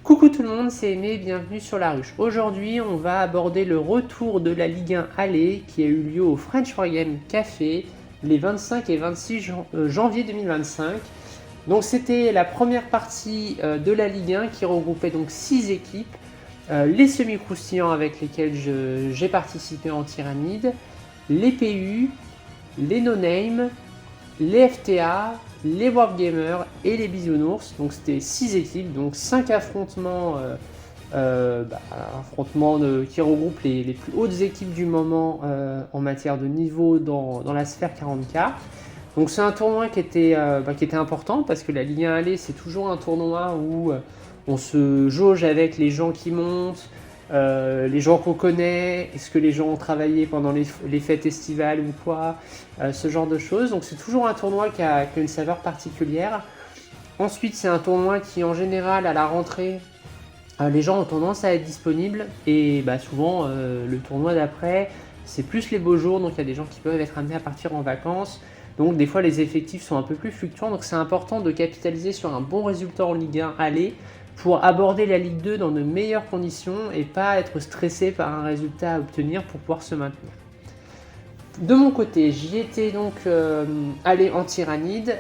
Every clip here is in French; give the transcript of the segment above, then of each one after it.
Coucou tout le monde, c'est Aimé, bienvenue sur La Ruche. Aujourd'hui, on va aborder le retour de la Ligue 1 Aller qui a eu lieu au French Wargame Café les 25 et 26 janvier 2025. Donc c'était la première partie de la Ligue 1 qui regroupait donc 6 équipes, les semi-croustillants avec lesquels j'ai participé en Tyrannide, les PU, les no-name, les FTA, les Wargamers et les Bisounours. Donc c'était 6 équipes, donc 5 affrontements, qui regroupent les plus hautes équipes du moment en matière de niveau dans la sphère 40K. Donc c'est un tournoi qui était important parce que la Ligue 1 Aller c'est toujours un tournoi où on se jauge avec les gens qui montent, les gens qu'on connaît, est-ce que les gens ont travaillé pendant les fêtes estivales ou quoi, ce genre de choses. Donc c'est toujours un tournoi qui a une saveur particulière. Ensuite c'est un tournoi qui en général à la rentrée, les gens ont tendance à être disponibles et souvent le tournoi d'après c'est plus les beaux jours, donc il y a des gens qui peuvent être amenés à partir en vacances. Donc des fois les effectifs sont un peu plus fluctuants, donc c'est important de capitaliser sur un bon résultat en Ligue 1 aller pour aborder la Ligue 2 dans de meilleures conditions et pas être stressé par un résultat à obtenir pour pouvoir se maintenir. De mon côté, j'y étais donc allé en Tyrannide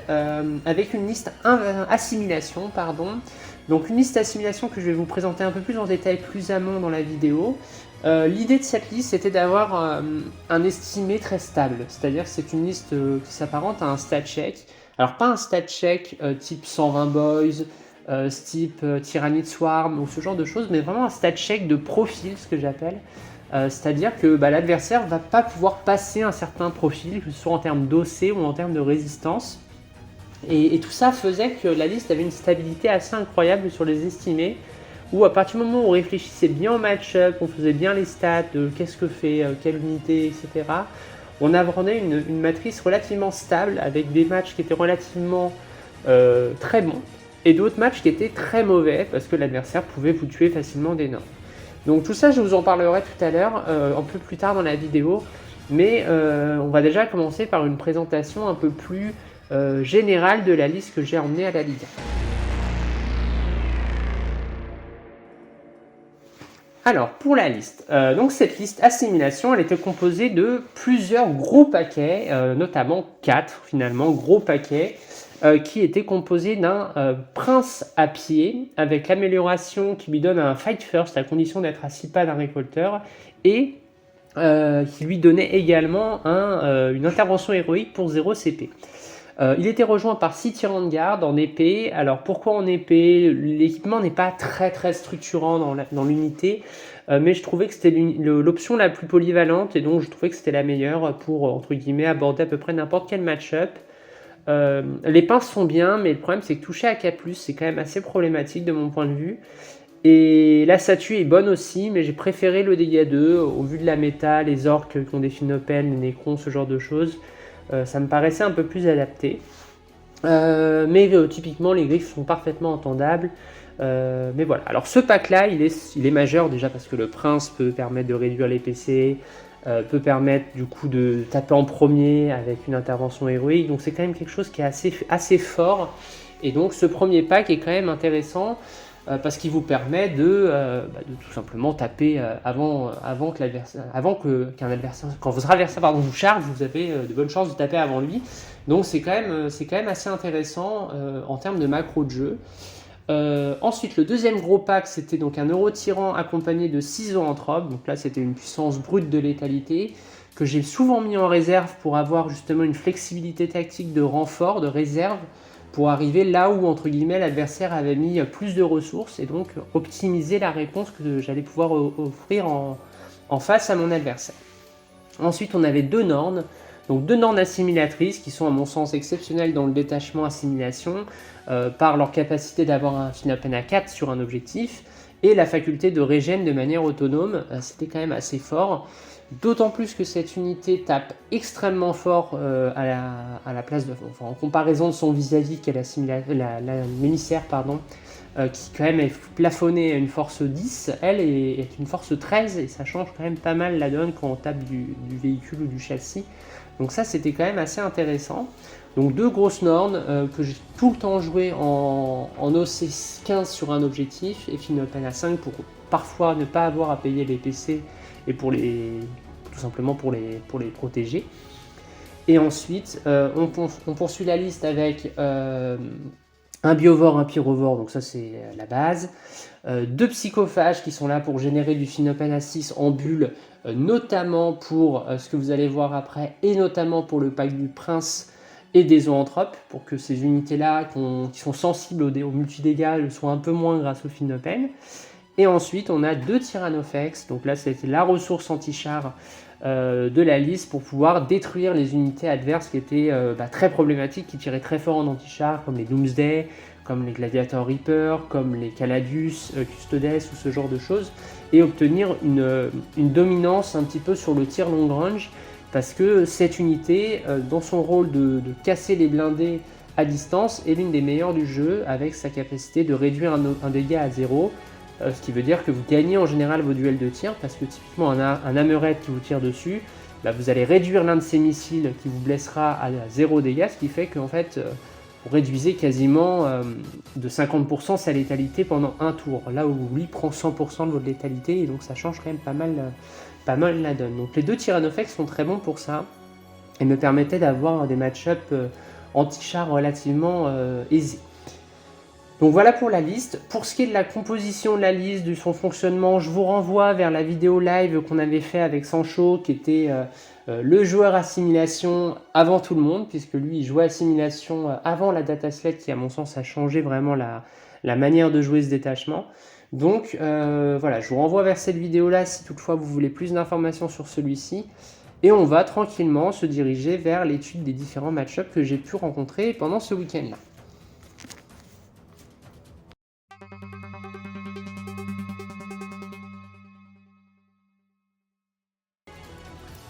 avec une liste assimilation, donc une liste assimilation que je vais vous présenter un peu plus en détail plus amont dans la vidéo. L'idée de cette liste c'était d'avoir un estimé très stable, c'est-à-dire que c'est une liste qui s'apparente à un stat check. Alors pas un stat check type 120 boys, type Tyrannide Swarm ou ce genre de choses, mais vraiment un stat check de profil, ce que j'appelle. C'est-à-dire que l'adversaire ne va pas pouvoir passer un certain profil, que ce soit en termes d'OC ou en termes de résistance. Et tout ça faisait que la liste avait une stabilité assez incroyable sur les estimés, où à partir du moment où on réfléchissait bien au match-up, on faisait bien les stats, qu'est-ce que fait, quelle unité, etc., on apprenait une matrice relativement stable, avec des matchs qui étaient relativement très bons, et d'autres matchs qui étaient très mauvais, parce que l'adversaire pouvait vous tuer facilement d'énormes. Donc tout ça, je vous en parlerai tout à l'heure, un peu plus tard dans la vidéo, mais on va déjà commencer par une présentation un peu plus générale de la liste que j'ai emmenée à la Ligue 1. Alors, pour la liste, donc cette liste assimilation, elle était composée de plusieurs gros paquets, notamment 4 finalement, gros paquets, qui étaient composés d'un prince à pied, avec l'amélioration qui lui donne un fight first à condition d'être à 6 pas d'un récolteur, et qui lui donnait également une intervention héroïque pour 0 CP. Il était rejoint par 6 tyrans de garde en épée. Alors pourquoi en épée? L'équipement n'est pas très structurant dans l'unité, mais je trouvais que c'était l'option la plus polyvalente et donc je trouvais que c'était la meilleure pour entre guillemets aborder à peu près n'importe quel match-up. Les pinces sont bien, mais le problème c'est que toucher à K+, c'est quand même assez problématique de mon point de vue. Et la statue est bonne aussi, mais j'ai préféré le dégât 2 au vu de la méta, les orques qui ont des Finopènes, les Nécrons, ce genre de choses. Ça me paraissait un peu plus adapté. Mais typiquement les griffes sont parfaitement entendables. Mais voilà, alors ce pack là il est majeur déjà parce que le prince peut permettre de réduire les PC, peut permettre du coup de taper en premier avec une intervention héroïque, donc c'est quand même quelque chose qui est assez fort. Et donc ce premier pack est quand même intéressant parce qu'il vous permet de tout simplement taper avant qu'un adversaire, quand votre adversaire vous charge, vous avez de bonnes chances de taper avant lui. Donc c'est quand même assez intéressant en termes de macro de jeu. Ensuite, le deuxième gros pack, c'était donc un Euro-Tyran accompagné de 6 zoanthropes. Donc là, c'était une puissance brute de létalité que j'ai souvent mis en réserve pour avoir justement une flexibilité tactique de renfort, de réserve, pour arriver là où, entre guillemets, l'adversaire avait mis plus de ressources et donc optimiser la réponse que j'allais pouvoir offrir en face à mon adversaire. Ensuite, on avait 2 Nornes. Donc 2 Nornes assimilatrices qui sont à mon sens exceptionnelles dans le détachement assimilation par leur capacité d'avoir un Finopène à 4 sur un objectif et la faculté de régène de manière autonome. C'était quand même assez fort, d'autant plus que cette unité tape extrêmement fort à la place en comparaison de son vis-à-vis qui est la l'émissaire qui quand même est plafonnée à une force 10, elle est une force 13 et ça change quand même pas mal la donne quand on tape du véhicule ou du châssis. Donc ça c'était quand même assez intéressant. Donc 2 grosses nornes que j'ai tout le temps joué en OC15 sur un objectif et FinOpen à 5 pour parfois ne pas avoir à payer les PC et tout simplement pour les protéger. Et ensuite, on poursuit la liste avec un biovore, un pyrovore, donc ça c'est la base. 2 psychophages qui sont là pour générer du FinOpen à 6 en bulle, notamment pour ce que vous allez voir après, et notamment pour le pack du prince et des zoanthropes, pour que ces unités-là qui sont sensibles au multi-dégâts le soient un peu moins grâce au FinOpen. Et ensuite, on a 2 Tyrannofex, donc là c'était la ressource anti-char de la liste pour pouvoir détruire les unités adverses qui étaient très problématiques, qui tiraient très fort en anti-char, comme les Doomsday, comme les Gladiator Reaper, comme les Caladius, Custodes ou ce genre de choses, et obtenir une dominance un petit peu sur le tir long range, parce que cette unité, dans son rôle de casser les blindés à distance, est l'une des meilleures du jeu, avec sa capacité de réduire un dégât à 0, ce qui veut dire que vous gagnez en général vos duels de tir, parce que typiquement un hammerhead qui vous tire dessus, vous allez réduire l'un de ses missiles qui vous blessera à 0 dégâts, ce qui fait qu'en fait vous réduisez quasiment de 50% sa létalité pendant un tour, là où lui prend 100% de votre létalité, et donc ça change quand même pas mal la donne. Donc les 2 Tyrannofex sont très bons pour ça, et me permettaient d'avoir des match-up anti-char relativement aisés. Donc voilà pour la liste. Pour ce qui est de la composition de la liste, de son fonctionnement, je vous renvoie vers la vidéo live qu'on avait fait avec Sancho, qui était le joueur assimilation avant tout le monde, puisque lui il jouait assimilation avant la dataslate, qui à mon sens a changé vraiment la manière de jouer ce détachement. Donc voilà, je vous renvoie vers cette vidéo là si toutefois vous voulez plus d'informations sur celui-ci. Et on va tranquillement se diriger vers l'étude des différents match-ups que j'ai pu rencontrer pendant ce week-end là.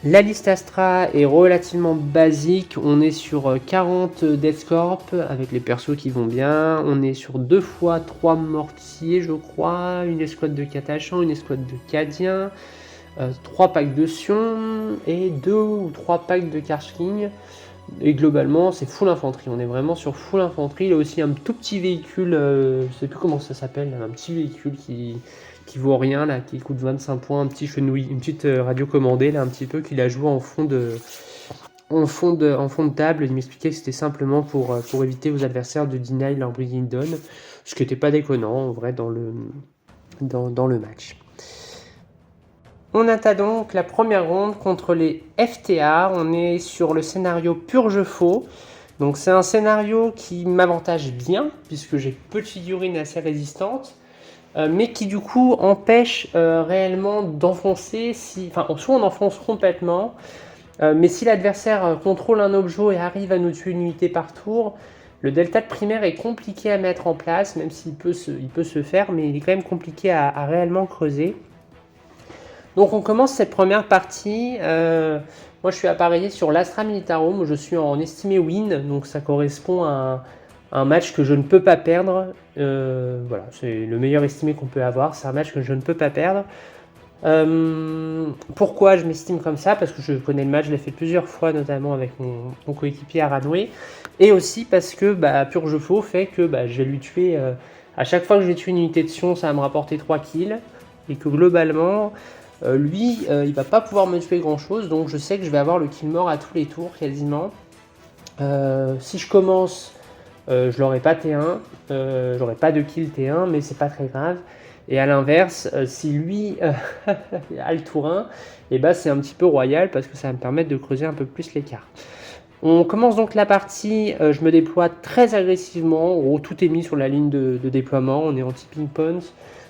La liste Astra est relativement basique, on est sur 40 Death Corp avec les persos qui vont bien, on est sur 2 fois 3 mortiers je crois, une escouade de Katachan, une escouade de Cadiens, 3 packs de Sion et 2 ou 3 packs de Karch-King. Et globalement c'est full infanterie, on est vraiment sur full infanterie. Il y a aussi un tout petit véhicule, je sais plus comment ça s'appelle, un petit véhicule qui vaut rien là, qui coûte 25 points, un petit chenouille, une petite radio commandée là un petit peu, qu'il a joué en fond de table. Il m'expliquait que c'était simplement pour éviter aux adversaires de deny leur Bringing Down, ce qui n'était pas déconnant en vrai dans le match. On attaque donc la première ronde contre les FTA. On est sur le scénario Purge Faux. Donc c'est un scénario qui m'avantage bien, puisque j'ai peu de figurines assez résistantes, mais qui du coup empêche réellement d'enfoncer, soit on enfonce complètement, mais si l'adversaire contrôle un objet et arrive à nous tuer une unité par tour, le delta de primaire est compliqué à mettre en place, même s'il peut se faire, mais il est quand même compliqué à réellement creuser. Donc on commence cette première partie, moi je suis appareillé sur l'Astra Militarum, où je suis en estimé win, donc ça correspond à un match que je ne peux pas perdre. Voilà, c'est le meilleur estimé qu'on peut avoir, c'est un match que je ne peux pas perdre. Pourquoi je m'estime comme ça? Parce que je connais le match, je l'ai fait plusieurs fois, notamment avec mon coéquipier Aranoué, et aussi parce que Purge Faux fait que je vais lui tuer, à chaque fois que je vais tuer une unité de Sion, ça va me rapporter 3 kills, et que globalement, lui, il va pas pouvoir me tuer grand chose, donc je sais que je vais avoir le kill mort à tous les tours quasiment. Si je commence, je l'aurai pas T1, j'aurai pas de kill T1, mais c'est pas très grave. Et à l'inverse, si lui a le tour 1, et c'est un petit peu royal, parce que ça va me permettre de creuser un peu plus l'écart. On commence donc la partie, je me déploie très agressivement, en gros tout est mis sur la ligne de déploiement, on est en tipping point.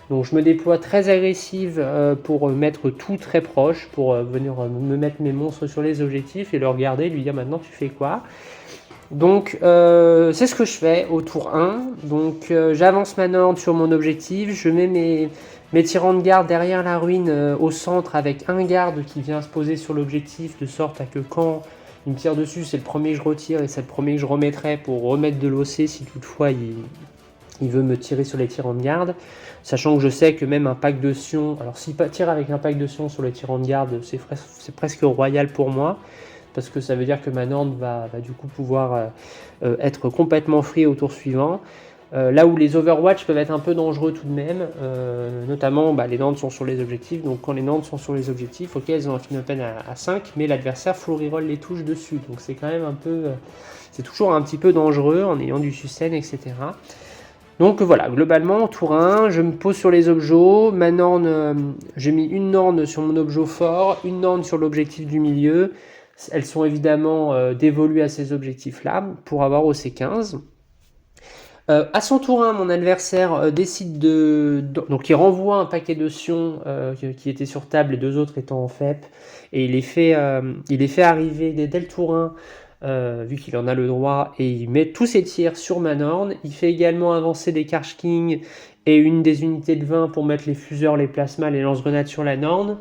Donc je me déploie très agressive pour mettre tout très proche, pour venir me mettre mes monstres sur les objectifs et le regarder, lui dire maintenant tu fais quoi. Donc c'est ce que je fais au tour 1. Donc j'avance ma norme sur mon objectif, je mets mes tyrans de garde derrière la ruine au centre avec un garde qui vient se poser sur l'objectif, de sorte à que quand il me tire dessus, c'est le premier que je retire et c'est le premier que je remettrai pour remettre de l'OC si toutefois il veut me tirer sur les tyrans de garde. Sachant que je sais que même un pack de Sion, alors s'il tire avec un pack de Sion sur les tyrans de garde, c'est presque royal pour moi. parce que ça veut dire que ma Norn va du coup pouvoir être complètement free au tour suivant. Là où les Overwatch peuvent être un peu dangereux tout de même, notamment les Norns sont sur les objectifs, donc quand les Norns sont sur les objectifs, ok, elles ont un fin open à 5, mais l'adversaire full reroll les touches dessus, donc c'est quand même un peu, c'est toujours un petit peu dangereux en ayant du sustain, etc. Donc voilà, globalement, tour 1, je me pose sur les objets, ma Norn, j'ai mis une Norn sur mon objet fort, une Norn sur l'objectif du milieu, elles sont évidemment dévolues à ces objectifs-là pour avoir au C15. À son tour 1, mon adversaire décide donc il renvoie un paquet de sions qui étaient sur table, les deux autres étant en FEP, et il les fait arriver dès le tour 1, vu qu'il en a le droit, et il met tous ses tirs sur ma Norn. Il fait également avancer des Karch King et une des unités de 20 pour mettre les fuseurs, les plasmas, les lance-grenades sur la Norn.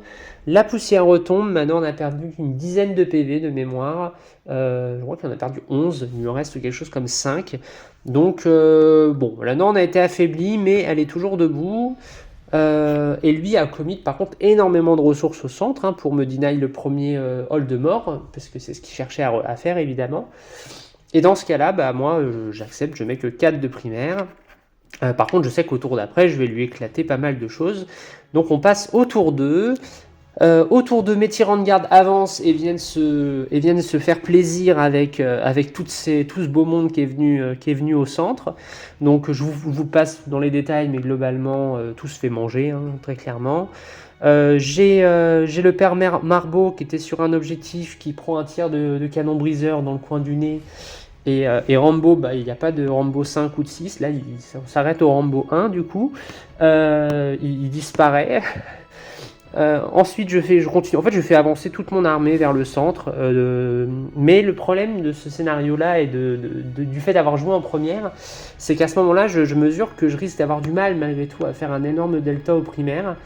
La poussière retombe, ma Norn a perdu une dizaine de PV de mémoire, je crois qu'il en a perdu 11, il lui en reste quelque chose comme 5. Donc bon, la Norn a été affaiblie, mais elle est toujours debout. Et lui a commit par contre énormément de ressources au centre pour me deny le premier hold de mort, parce que c'est ce qu'il cherchait à faire évidemment. Et dans ce cas-là, moi j'accepte, je mets que 4 de primaire. Par contre, je sais qu'au tour d'après, je vais lui éclater pas mal de choses. Donc on passe au tour 2. Au tour 2, mes tyrans de garde avancent et viennent se faire plaisir avec tout ce beau monde qui est venu au centre. Donc je vous passe dans les détails, mais globalement, tout se fait manger, très clairement. J'ai le père Marbeau qui était sur un objectif, qui prend un tir de canon briseur dans le coin du nez. Et Rambo, il n'y a pas de Rambo 5 ou de 6, là on s'arrête au Rambo 1 du coup. Il disparaît. Ensuite, je continue. En fait, je fais avancer toute mon armée vers le centre. Mais le problème de ce scénario-là et du fait d'avoir joué en première, c'est qu'à ce moment-là, je mesure que je risque d'avoir du mal malgré tout à faire un énorme delta au primaire.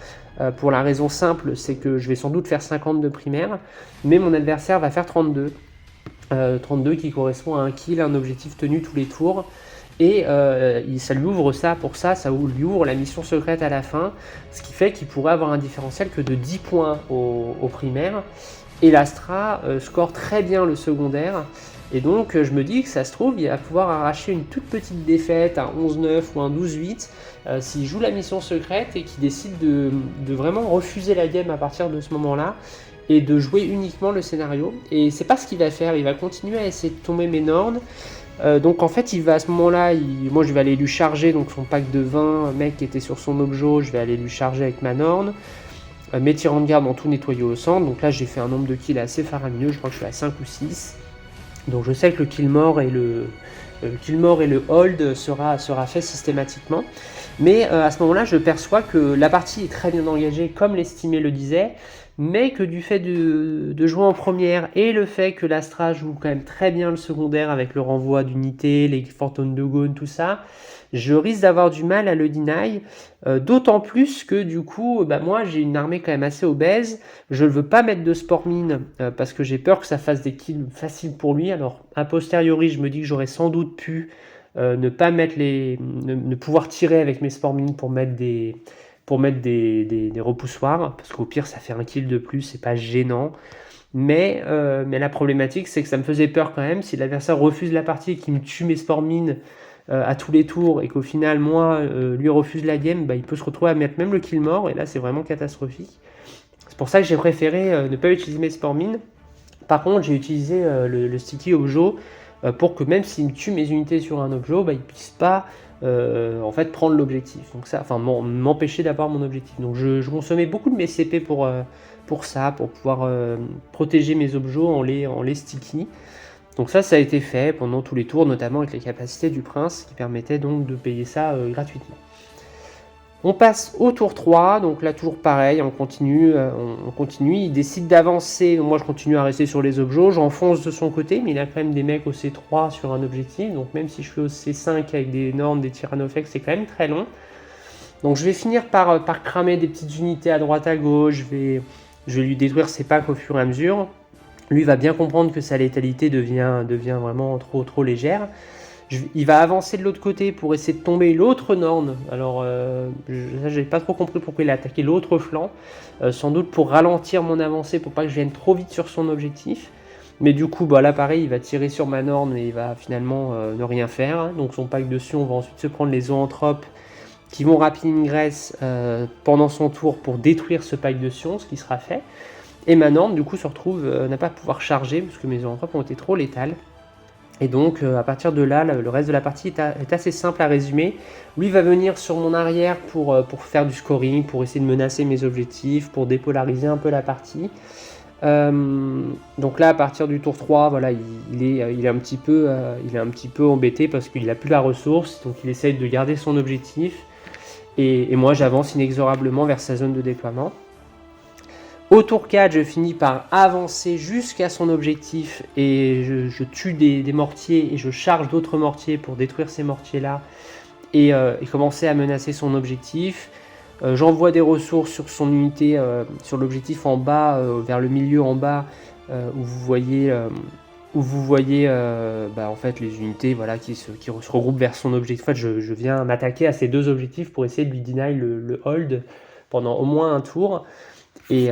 Pour la raison simple, c'est que je vais sans doute faire 50 de primaire, mais mon adversaire va faire 32. 32 qui correspond à un kill, un objectif tenu tous les tours. Et ça lui ouvre ça lui ouvre la mission secrète à la fin, ce qui fait qu'il pourrait avoir un différentiel que de 10 points au primaire. Et l'Astra score très bien le secondaire. Et donc je me dis que ça se trouve, il va pouvoir arracher une toute petite défaite, un 11-9 ou un 12-8, s'il joue la mission secrète et qu'il décide de vraiment refuser la game à partir de ce moment-là, et de jouer uniquement le scénario. Et c'est pas ce qu'il va faire, il va continuer à essayer de tomber mes Norns. Donc en fait il va à ce moment-là, moi je vais aller lui charger donc son pack de 20 mecs qui était sur son objet, je vais aller lui charger avec ma Norn. Mes tyrans de garde ont tout nettoyé au centre, donc là j'ai fait un nombre de kills assez faramineux, je crois que je suis à 5 ou 6. Donc je sais que le kill mort et le hold sera fait systématiquement. Mais à ce moment-là je perçois que la partie est très bien engagée comme l'estimé le disait, mais que du fait de jouer en première et le fait que l'Astra joue quand même très bien le secondaire avec le renvoi d'unités, les Phantom de Gaune, tout ça, je risque d'avoir du mal à le deny, d'autant plus que du coup, moi j'ai une armée quand même assez obèse, je ne veux pas mettre de sport mine parce que j'ai peur que ça fasse des kills faciles pour lui. Alors a posteriori, je me dis que j'aurais sans doute pu ne pouvoir tirer avec mes sport mines pour mettre des repoussoirs, parce qu'au pire ça fait un kill de plus, c'est pas gênant. Mais la problématique c'est que ça me faisait peur quand même, si l'adversaire refuse la partie et qu'il me tue mes sport mines à tous les tours, et qu'au final moi lui refuse la game, il peut se retrouver à mettre même le kill mort, et là c'est vraiment catastrophique. C'est pour ça que j'ai préféré ne pas utiliser mes sport mines. Par contre j'ai utilisé le sticky objo pour que même s'il me tue mes unités sur un objo, il puisse pas en fait prendre l'objectif, donc ça, enfin m'empêcher d'avoir mon objectif. Donc je consommais beaucoup de mes CP pour ça, pour pouvoir protéger mes objets en les sticky. Donc ça a été fait pendant tous les tours, notamment avec les capacités du prince qui permettaient donc de payer ça gratuitement. On passe au tour 3, donc là toujours pareil, on continue, il décide d'avancer, moi je continue à rester sur les objets, j'enfonce de son côté, mais il a quand même des mecs au C3 sur un objectif, donc même si je fais au C5 avec des Norns, des Tyrannofex, c'est quand même très long. Donc je vais finir par cramer des petites unités à droite à gauche, je vais lui détruire ses packs au fur et à mesure. Lui va bien comprendre que sa létalité devient vraiment trop légère. Il va avancer de l'autre côté pour essayer de tomber l'autre Norn. Alors, j'ai pas trop compris pourquoi il a attaqué l'autre flanc. Sans doute pour ralentir mon avancée, pour pas que je vienne trop vite sur son objectif. Mais du coup, bah là pareil, il va tirer sur Manorn mais il va finalement ne rien faire. Donc son pack de Sion va ensuite se prendre les zoanthropes qui vont rapid ingress pendant son tour pour détruire ce pack de Sion, ce qui sera fait. Et Manorn du coup se retrouve n'a pas à pouvoir charger parce que mes zoanthropes ont été trop létales. Et donc à partir de là, le reste de la partie est assez simple à résumer. Lui va venir sur mon arrière pour faire du scoring, pour essayer de menacer mes objectifs, pour dépolariser un peu la partie. Donc là à partir du tour 3, voilà, il est un petit peu embêté parce qu'il n'a plus la ressource, donc il essaye de garder son objectif. Et moi j'avance inexorablement vers sa zone de déploiement. Au tour 4, je finis par avancer jusqu'à son objectif et je tue des mortiers et je charge d'autres mortiers pour détruire ces mortiers-là et commencer à menacer son objectif. J'envoie des ressources sur son unité, sur l'objectif en bas, vers le milieu en bas, où vous voyez, en fait, les unités voilà, qui se regroupent vers son objectif. En fait, je viens m'attaquer à ces deux objectifs pour essayer de lui deny le hold pendant au moins un tour. Et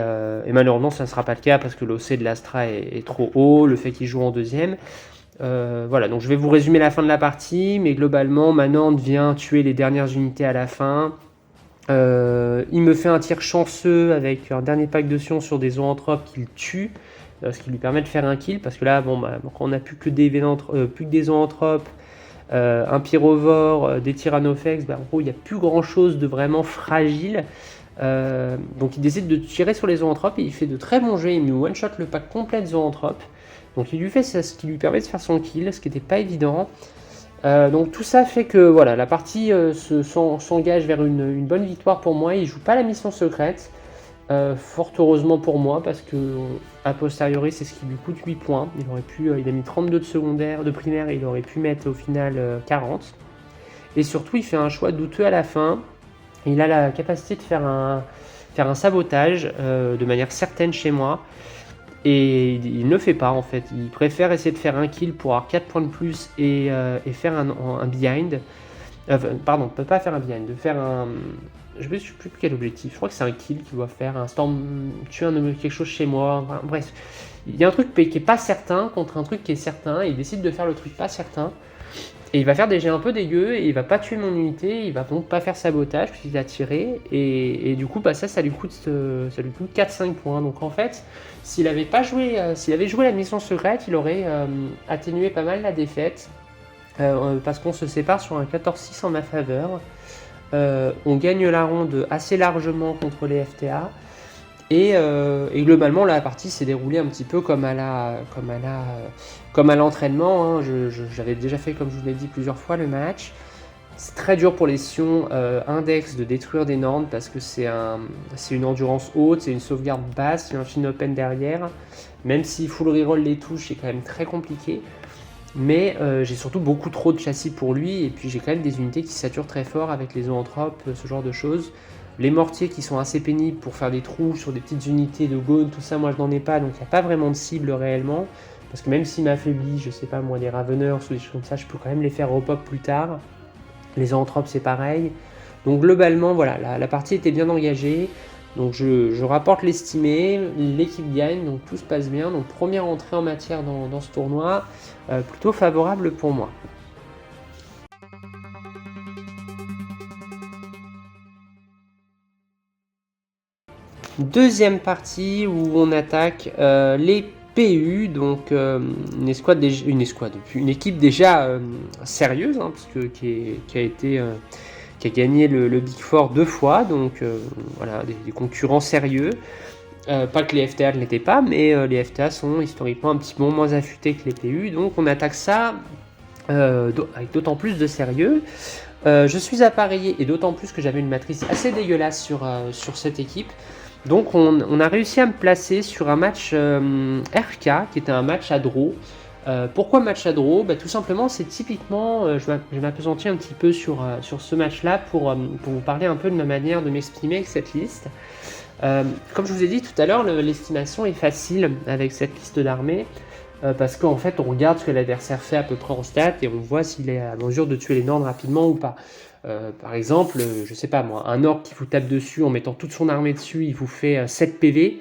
malheureusement, ça ne sera pas le cas parce que l'OC de l'Astra est trop haut, le fait qu'il joue en deuxième. Voilà, donc je vais vous résumer la fin de la partie, mais globalement, Manorn vient tuer les dernières unités à la fin. Il me fait un tir chanceux avec un dernier pack de Sion sur des zoanthropes qu'il tue, ce qui lui permet de faire un kill, parce que là, bon, quand on n'a plus que des zoanthropes, un pyrovore, des tyrannophex, en gros, il n'y a plus grand chose de vraiment fragile. Donc il décide de tirer sur les zoanthropes et il fait de très bons jeux. Il me one-shot le pack complet de zoanthropes. Donc il lui fait ça, ce qui lui permet de faire son kill, ce qui n'était pas évident. Donc tout ça fait que voilà, la partie s'engage vers une bonne victoire pour moi. Il joue pas la mission secrète, fort heureusement pour moi, parce que a posteriori c'est ce qui lui coûte 8 points. Il a mis 32 de secondaire, de primaire, et il aurait pu mettre au final 40. Et surtout il fait un choix douteux à la fin. Il a la capacité de faire un sabotage de manière certaine chez moi. Et il ne le fait pas en fait. Il préfère essayer de faire un kill pour avoir 4 points de plus et faire un behind. Pardon, peut pas faire un behind, de faire un. Je ne sais plus quel objectif. Je crois que c'est un kill qu'il doit faire, un storm, tuer quelque chose chez moi. Enfin, bref, il y a un truc qui est pas certain contre un truc qui est certain. Et il décide de faire le truc pas certain. Et il va faire des jets un peu dégueux et il va pas tuer mon unité, il va donc pas faire sabotage puisqu'il a tiré et du coup ça lui coûte 4-5 points. Donc en fait, s'il avait joué la mission secrète, il aurait atténué pas mal la défaite parce qu'on se sépare sur un 14-6 en ma faveur. On gagne la ronde assez largement contre les FTA. Et globalement, la partie s'est déroulée un petit peu comme à l'entraînement. Hein. J'avais déjà fait, comme je vous l'ai dit plusieurs fois, le match. C'est très dur pour les Sion Index de détruire des Norns parce que c'est une endurance haute, c'est une sauvegarde basse, il y a un chin open derrière. Même si full reroll les touches, c'est quand même très compliqué. Mais j'ai surtout beaucoup trop de châssis pour lui, et puis j'ai quand même des unités qui saturent très fort avec les zoanthropes, ce genre de choses. Les mortiers qui sont assez pénibles pour faire des trous sur des petites unités de Gaunt, tout ça, moi je n'en ai pas, donc il n'y a pas vraiment de cible réellement. Parce que même s'il m'affaiblit, je sais pas moi, des Raveners ou des choses comme ça, je peux quand même les faire repop plus tard. Les zoanthropes c'est pareil. Donc globalement, voilà, la partie était bien engagée. Donc je rapporte l'estimé, l'équipe gagne, donc tout se passe bien. Donc première entrée en matière dans ce tournoi, plutôt favorable pour moi. Deuxième partie où on attaque les PU, donc une équipe déjà sérieuse, hein, parce que qui a gagné le Big Four 2 fois, donc voilà, des concurrents sérieux. Pas que les FTA ne l'étaient pas, mais les FTA sont historiquement un petit peu moins affûtés que les PU, donc on attaque ça avec d'autant plus de sérieux. Je suis appareillé, et d'autant plus que j'avais une matrice assez dégueulasse sur cette équipe. Donc on a réussi à me placer sur un match RK, qui était un match à draw. Pourquoi match à draw ? Tout simplement, c'est typiquement, je m'appesantis un petit peu sur ce match-là pour vous parler un peu de ma manière de m'exprimer avec cette liste. Comme je vous ai dit tout à l'heure, l'estimation est facile avec cette liste d'armées. Parce qu'en fait, on regarde ce que l'adversaire fait à peu près en stats et on voit s'il est à mesure de tuer les Norns rapidement ou pas. Par exemple, je sais pas moi, un orc qui vous tape dessus en mettant toute son armée dessus, il vous fait 7 PV.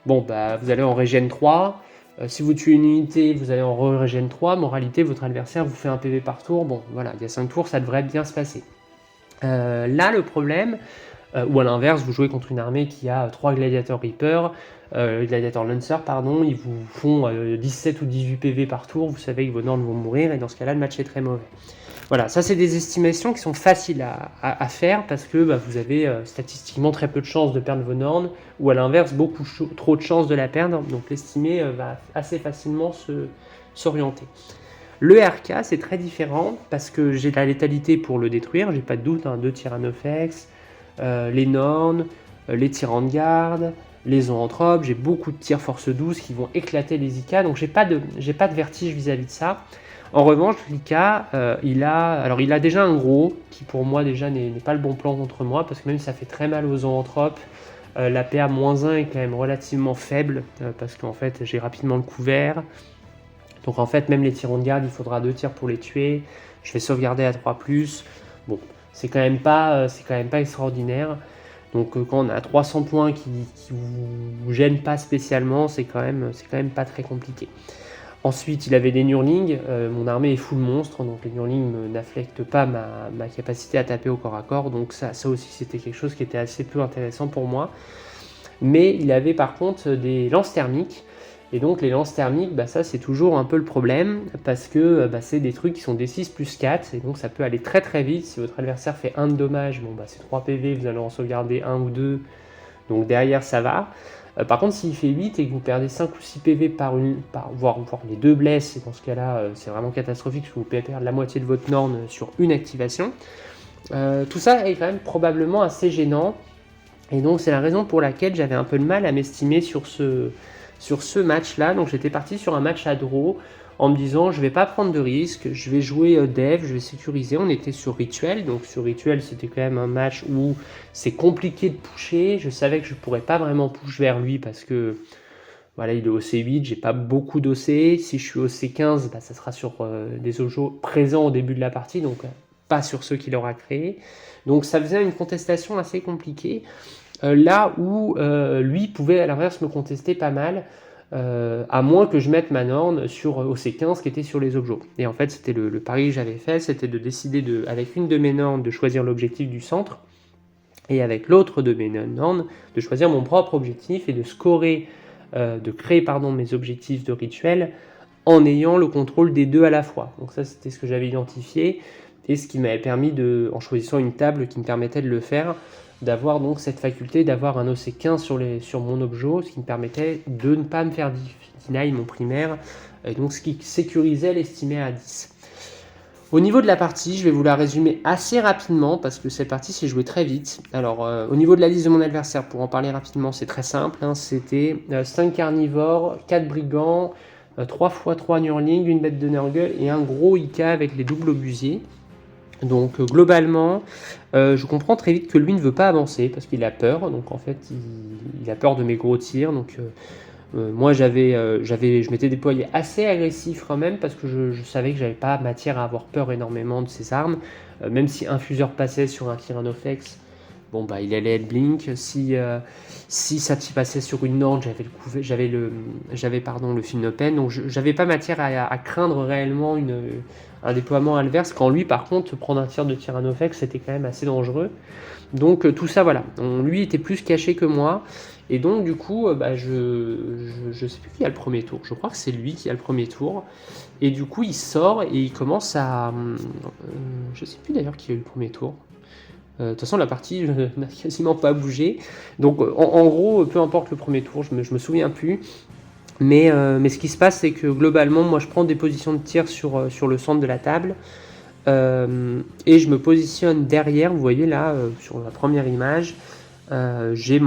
Bon, vous allez en régène 3. Si vous tuez une unité, vous allez en régène 3, moralité, votre adversaire vous fait un PV par tour. Bon, voilà, il y a 5 tours, ça devrait bien se passer. Là, le problème, ou à l'inverse, vous jouez contre une armée qui a 3 Gladiator Reaper, Gladiator Lancer, pardon, ils vous font 17 ou 18 PV par tour, vous savez que vos Norns vont mourir, et dans ce cas-là, le match est très mauvais. Voilà, ça c'est des estimations qui sont faciles à faire parce que vous avez statistiquement très peu de chances de perdre vos Norns, ou à l'inverse, trop de chances de la perdre, donc l'estimé va assez facilement s'orienter. Le RK, c'est très différent parce que j'ai la létalité pour le détruire, j'ai pas de doute, 2 Tyrannofex, les Norns, les tyrans de garde, les zoanthropes, j'ai beaucoup de tirs force 12 qui vont éclater les IK, donc j'ai pas de vertige vis-à-vis de ça. En revanche, l'IK, il a déjà un gros, qui pour moi déjà n'est pas le bon plan contre moi, parce que même si ça fait très mal aux zoanthropes, la PA-1 est quand même relativement faible, parce qu'en fait j'ai rapidement le couvert. Donc en fait, même les tyrans de garde, il faudra 2 tirs pour les tuer. Je vais sauvegarder à 3+. Bon, c'est quand même pas extraordinaire. Donc quand on a 300 points qui vous gênent pas spécialement, c'est quand même pas très compliqué. Ensuite, il avait des Nurlings. Mon armée est full monstre, donc les Nurlings n'affectent pas ma capacité à taper au corps à corps. Donc ça aussi, c'était quelque chose qui était assez peu intéressant pour moi. Mais il avait par contre des lances thermiques. Et donc les lances thermiques, ça c'est toujours un peu le problème, parce que c'est des trucs qui sont D6 plus 4, et donc ça peut aller très très vite. Si votre adversaire fait 1 de dommage, c'est 3 PV, vous allez en sauvegarder 1 ou 2, donc derrière ça va. Par contre, s'il fait 8 et que vous perdez 5 ou 6 PV voire les 2 blesses, et dans ce cas-là c'est vraiment catastrophique, parce que vous pouvez perdre la moitié de votre Norn sur une activation. Tout ça est quand même probablement assez gênant, et donc c'est la raison pour laquelle j'avais un peu de mal à m'estimer sur ce match-là. Donc j'étais parti sur un match à draw en me disant je vais pas prendre de risque, je vais jouer dev, je vais sécuriser. On était sur Rituel, donc sur Rituel c'était quand même un match où c'est compliqué de pusher. Je savais que je pourrais pas vraiment push vers lui parce que voilà, il est au C8, j'ai pas beaucoup d'OC. Si je suis au C15, ça sera sur des ojos présents au début de la partie, donc pas sur ceux qu'il aura créés. Donc ça faisait une contestation assez compliquée. Là où lui pouvait à l'inverse me contester pas mal, à moins que je mette ma Norn sur OC15 qui était sur les objets. Et en fait, c'était le pari que j'avais fait, c'était de décider avec une de mes Norns de choisir l'objectif du centre, et avec l'autre de mes Norns de choisir mon propre objectif et de scorer, de créer mes objectifs de rituel en ayant le contrôle des deux à la fois. Donc ça, c'était ce que j'avais identifié, et ce qui m'avait permis, en choisissant une table qui me permettait de le faire, d'avoir donc cette faculté d'avoir un OC15 sur mon objet, ce qui me permettait de ne pas me faire deny mon primaire, et donc ce qui sécurisait l'estimé à 10. Au niveau de la partie, je vais vous la résumer assez rapidement, parce que cette partie s'est jouée très vite. Alors, au niveau de la liste de mon adversaire, pour en parler rapidement, c'est très simple, c'était 5 carnivores, 4 brigands, 3 x 3 Nurling, une bête de Nurgle et un gros IK avec les doubles obusiers. Donc globalement, je comprends très vite que lui ne veut pas avancer parce qu'il a peur. Donc en fait, il a peur de mes gros tirs. Donc moi, je m'étais déployé assez agressif quand même parce que je savais que j'avais pas matière à avoir peur énormément de ses armes. Même si un fuseur passait sur un Tyrannofex, il allait être blink. Si ça passait sur une Norn, j'avais le film open. Donc j'avais pas matière à craindre réellement un déploiement adverse, quand lui par contre prendre un tir de Tyrannofex c'était quand même assez dangereux. Donc tout ça voilà, lui était plus caché que moi, et donc du coup je sais plus qui a le premier tour, je crois que c'est lui qui a le premier tour, et du coup il sort et il commence à je sais plus d'ailleurs qui a eu le premier tour. De toute façon la partie n'a quasiment pas bougé, donc en gros peu importe le premier tour, je me souviens plus. Mais ce qui se passe, c'est que globalement, moi je prends des positions de tir sur le centre de la table, et je me positionne derrière. Vous voyez là, sur la première image, j'ai tout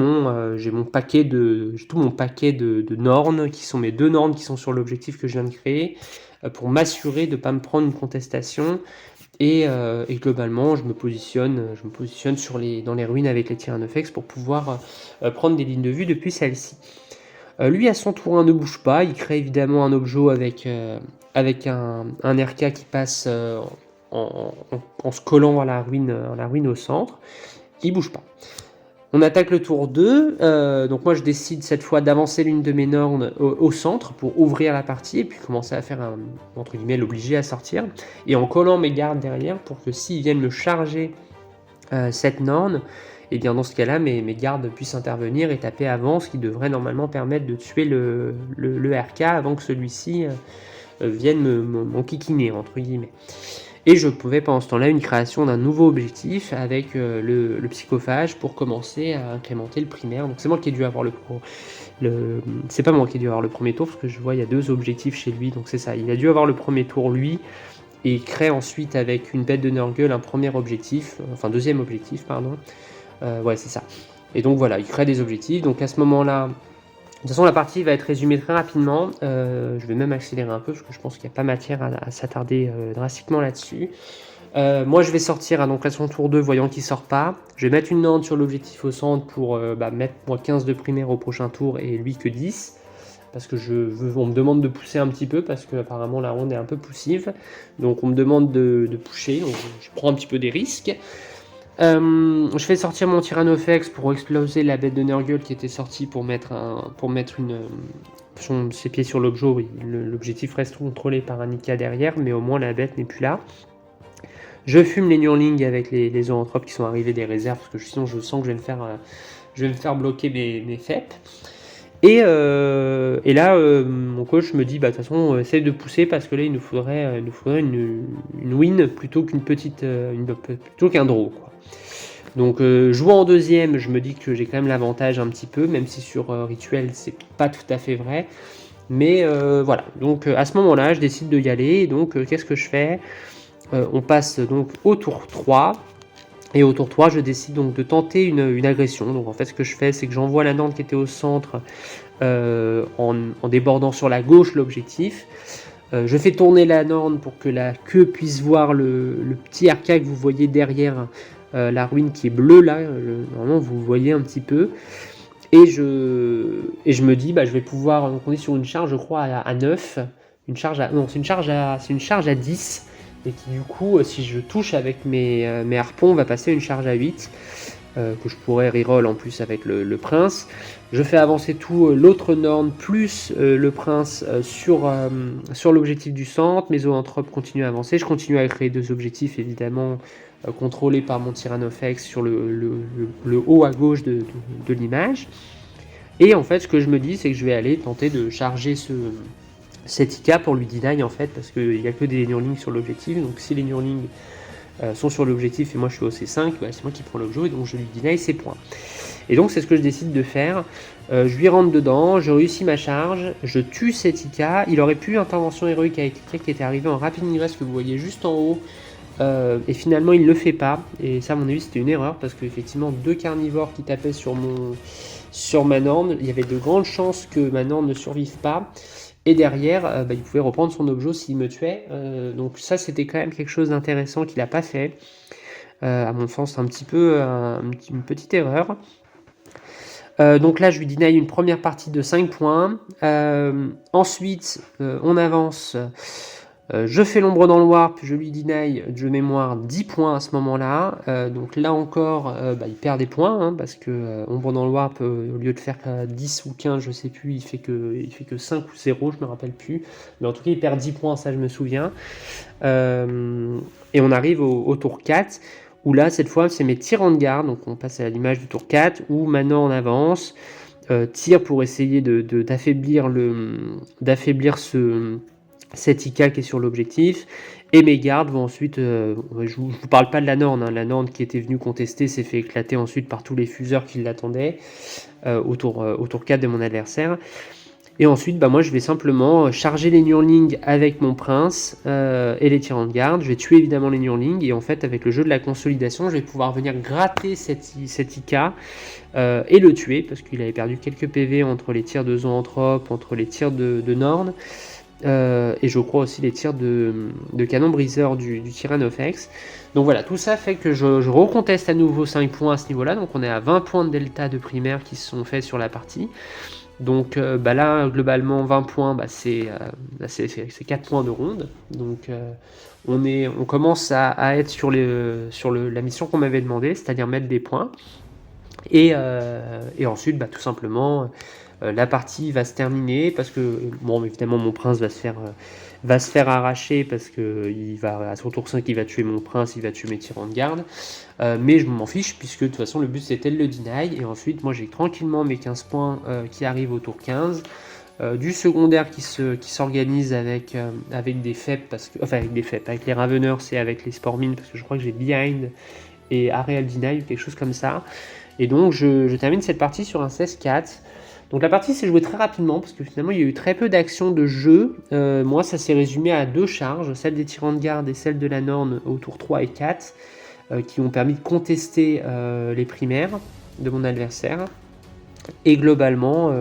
mon paquet de Norns, qui sont mes 2 Norns qui sont sur l'objectif que je viens de créer, pour m'assurer de ne pas me prendre une contestation. Et globalement, je me positionne dans les ruines avec les Tyrannofex pour pouvoir prendre des lignes de vue depuis celle-ci. Lui, à son tour, ne bouge pas. Il crée évidemment un objet avec un RK qui passe en se collant à la ruine au centre. Il bouge pas. On attaque le tour 2, donc moi je décide cette fois d'avancer l'une de mes nornes au centre pour ouvrir la partie et puis commencer à faire entre guillemets l'obliger à sortir, et en collant mes gardes derrière pour que s'ils viennent me charger cette norne, et bien dans ce cas-là mes gardes puissent intervenir et taper avant, ce qui devrait normalement permettre de tuer le RK avant que celui-ci vienne m'enquiquiner entre guillemets. Et je pouvais pendant ce temps-là une création d'un nouveau objectif avec le psychophage pour commencer à incrémenter le primaire. Donc c'est moi qui ai dû avoir c'est pas moi qui ai dû avoir le premier tour, parce que je vois il y a 2 objectifs chez lui, donc c'est ça. Il a dû avoir le premier tour lui, et il crée ensuite avec une bête de Nurgle un premier objectif, enfin deuxième objectif, pardon. Ouais, c'est ça. Et donc voilà, il crée des objectifs. Donc à ce moment-là, de toute façon, la partie va être résumée très rapidement. Je vais même accélérer un peu parce que je pense qu'il n'y a pas matière à s'attarder drastiquement là-dessus. Moi, je vais sortir donc à son tour 2, voyant qu'il ne sort pas. Je vais mettre une norne sur l'objectif au centre pour mettre moi 15 de primaire au prochain tour et lui que 10. Parce que on me demande de pousser un petit peu parce que apparemment la ronde est un peu poussive. Donc on me demande de pusher, donc je prends un petit peu des risques. Je fais sortir mon Tyrannofex pour exploser la bête de Nurgle qui était sortie pour mettre ses pieds sur l'objet. Oui, l'objectif reste contrôlé par un Ika derrière, mais au moins la bête n'est plus là. Je fume les Nurlings avec les zoanthropes qui sont arrivés des réserves, parce que sinon je sens que je vais me faire bloquer mes FEP. Et là, mon coach me dit, de toute façon, essaye de pousser parce que là, il nous faudrait une win plutôt plutôt qu'un draw, quoi. Donc, jouant en deuxième, je me dis que j'ai quand même l'avantage un petit peu, même si sur Rituel, c'est pas tout à fait vrai. Mais voilà, donc à ce moment-là, je décide de y aller. Donc, qu'est-ce que je fais ? On passe donc au tour 3. Et au tour 3, je décide donc de tenter une agression. Donc en fait, ce que je fais, c'est que j'envoie la norne qui était au centre en débordant sur la gauche l'objectif. Je fais tourner la norne pour que la queue puisse voir le petit RK que vous voyez derrière la ruine qui est bleue là. Normalement, vous voyez un petit peu. Et je me dis, je vais pouvoir, donc on est sur une charge, je crois, à 9. C'est une charge à 10. Et qui du coup, si je touche avec mes harpons, va passer une charge à 8. Que je pourrais reroll en plus avec le prince. Je fais avancer tout l'autre norne plus le prince sur l'objectif du centre. Mes zoanthropes continuent à avancer. Je continue à créer 2 objectifs évidemment contrôlés par mon Tyrannofex sur le haut à gauche de l'image. Et en fait, ce que je me dis, c'est que je vais aller tenter de charger cet Ika pour lui deny en fait, parce qu'il n'y a que des Nurlings sur l'objectif. Donc si les Nurlings sont sur l'objectif et moi je suis au C5, c'est moi qui prends l'objet et donc je lui deny ses points. Et donc c'est ce que je décide de faire. Je lui rentre dedans, je réussis ma charge, je tue cet Ika. Il aurait pu intervention héroïque avec Ika qui était arrivé en rapid ingress que vous voyez juste en haut. Et finalement il ne le fait pas. Et ça à mon avis c'était une erreur parce qu'effectivement 2 carnivores qui tapaient sur ma norne, il y avait de grandes chances que ma norne ne survive pas. Et derrière, il pouvait reprendre son objet s'il me tuait. Donc ça, c'était quand même quelque chose d'intéressant qu'il n'a pas fait. À mon sens, c'est un petit peu une petite erreur. Donc là, je lui deny une première partie de 5 points. Ensuite, on avance. Je fais l'ombre dans le warp, je lui deny de mémoire 10 points à ce moment-là. Donc là encore, il perd des points, hein, parce que ombre dans le warp, au lieu de faire 10 ou 15, je sais plus, il fait que 5 ou 0, je me rappelle plus. Mais en tout cas, il perd 10 points, ça je me souviens. Et on arrive au tour 4, où là, cette fois, c'est mes tirants de garde. Donc on passe à l'image du tour 4, où maintenant on avance, tire pour essayer d'affaiblir cet Ika qui est sur l'objectif, et mes gardes vont ensuite, je vous parle pas de la norne, hein, la norne qui était venue contester s'est fait éclater ensuite par tous les fuseurs qui l'attendaient au tour 4 de mon adversaire. Et ensuite, moi je vais simplement charger les Nurlings avec mon prince et les tirants de garde. Je vais tuer évidemment les Nurlings, et en fait avec le jeu de la consolidation, je vais pouvoir venir gratter cet Ika et le tuer, parce qu'il avait perdu quelques PV entre les tirs de zoanthrope, entre les tirs de Norn. Et je crois aussi les tirs de canon briseur du Tyrannofex. Donc voilà, tout ça fait que je reconteste à nouveau 5 points à ce niveau-là. Donc on est à 20 points de delta de primaire qui se sont faits sur la partie. Donc là, globalement, 20 points, c'est 4 points de ronde. Donc on commence à être sur la mission qu'on m'avait demandé, c'est-à-dire mettre des points. Et ensuite, tout simplement, la partie va se terminer parce que, bon, évidemment, mon prince va se faire arracher parce que à son tour 5, il va tuer mon prince, il va tuer mes tyrans de garde. Mais je m'en fiche puisque de toute façon, le but c'était de le deny. Et ensuite, moi, j'ai tranquillement mes 15 points qui arrivent au tour 15. Du secondaire qui s'organise avec des FEP, avec les Raveners et avec les Sportmines, parce que je crois que j'ai Behind et Areal Deny ou quelque chose comme ça. Et donc je termine cette partie sur un 16-4. Donc la partie s'est jouée très rapidement parce que finalement il y a eu très peu d'actions de jeu. Moi ça s'est résumé à 2 charges, celle des tyrans de garde et celle de la Norne au tour 3 et 4, qui ont permis de contester les primaires de mon adversaire. Et globalement,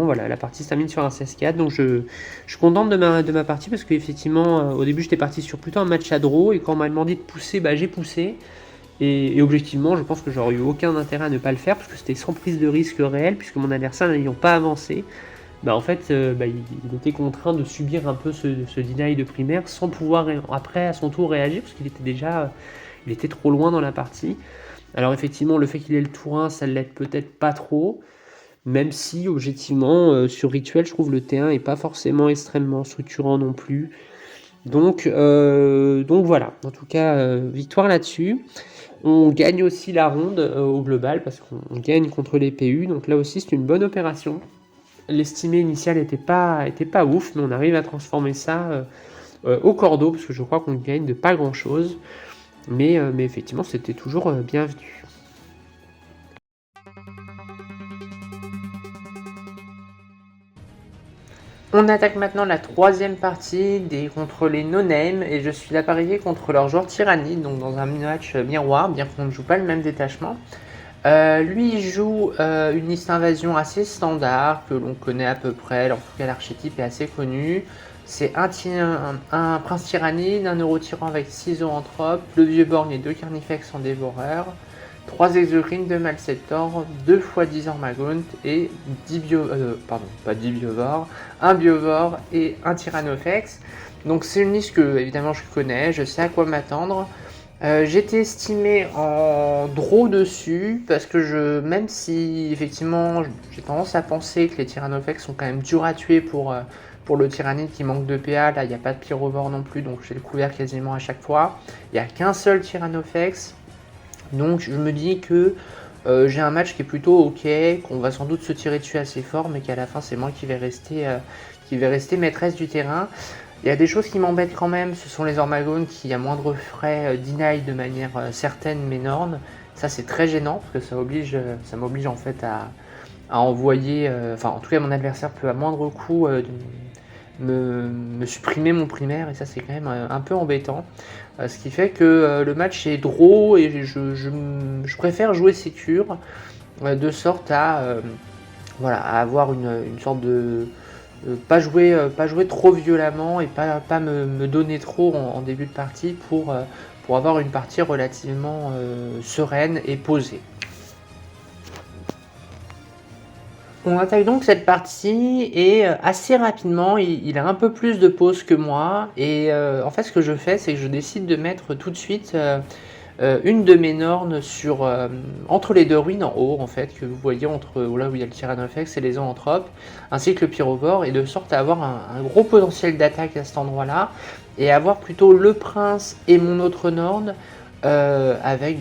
voilà, la partie se termine sur un 16-4. Donc je suis contente de ma partie parce qu'effectivement, au début j'étais parti sur plutôt un match à draw et quand on m'a demandé de pousser, j'ai poussé. Et objectivement, je pense que j'aurais eu aucun intérêt à ne pas le faire parce que c'était sans prise de risque réelle puisque mon adversaire n'ayant pas avancé, en fait, il était contraint de subir un peu ce deny de primaire sans pouvoir après à son tour réagir parce qu'il était trop loin dans la partie. Alors effectivement, le fait qu'il ait le tour 1, ça l'aide peut-être pas trop. Même si, objectivement, sur Rituel, je trouve le T1 est pas forcément extrêmement structurant non plus. Donc voilà, en tout cas, victoire là-dessus. On gagne aussi la ronde au global parce qu'on gagne contre les PU. Donc là aussi, c'est une bonne opération. L'estimé initial était pas ouf, mais on arrive à transformer ça au cordeau parce que je crois qu'on gagne de pas grand-chose. Mais effectivement, c'était toujours bienvenu. On attaque maintenant la troisième partie contre les no-name et je suis là parié contre leur joueur Tyranny, donc dans un match miroir, bien qu'on ne joue pas le même détachement. Lui il joue une liste invasion assez standard, que l'on connaît à peu près, en tout cas l'archétype est assez connu. C'est un prince tyrannide, un euro-tyran avec 6 zoanthropes, le vieux borgne et 2 carnifex en dévoreur, 3 exocrines, 2 malceptors, 2 x 10 ormagaunt et 10 biovores, un biovore et un tyrannofex. Donc c'est une liste que évidemment je connais, je sais à quoi m'attendre. J'étais estimé en draw dessus parce que même si effectivement j'ai tendance à penser que les tyrannofex sont quand même durs à tuer pour le tyrannide qui manque de PA, là il n'y a pas de pyrovore non plus donc j'ai le couvert quasiment à chaque fois. Il n'y a qu'un seul tyrannofex. Donc je me dis que j'ai un match qui est plutôt ok, qu'on va sans doute se tirer dessus assez fort, mais qu'à la fin c'est moi qui vais rester maîtresse du terrain. Il y a des choses qui m'embêtent quand même, ce sont les Ormagauns qui à moindre frais deny de manière certaine mes Nornes. Ça c'est très gênant parce que ça m'oblige en fait à envoyer, en tout cas mon adversaire peut à moindre coût me supprimer mon primaire et ça c'est quand même un peu embêtant. Ce qui fait que le match est draw et je préfère jouer sécure de sorte à avoir une sorte de pas jouer trop violemment et pas me donner trop en début de partie pour avoir une partie relativement sereine et posée. On attaque donc cette partie et assez rapidement il a un peu plus de pause que moi et en fait ce que je fais c'est que je décide de mettre tout de suite une de mes Nornes entre les deux ruines en haut en fait que vous voyez entre là où il y a le Tyrannofex et les zoanthropes ainsi que le pyrovore et de sorte à avoir un gros potentiel d'attaque à cet endroit là et avoir plutôt le prince et mon autre Norne avec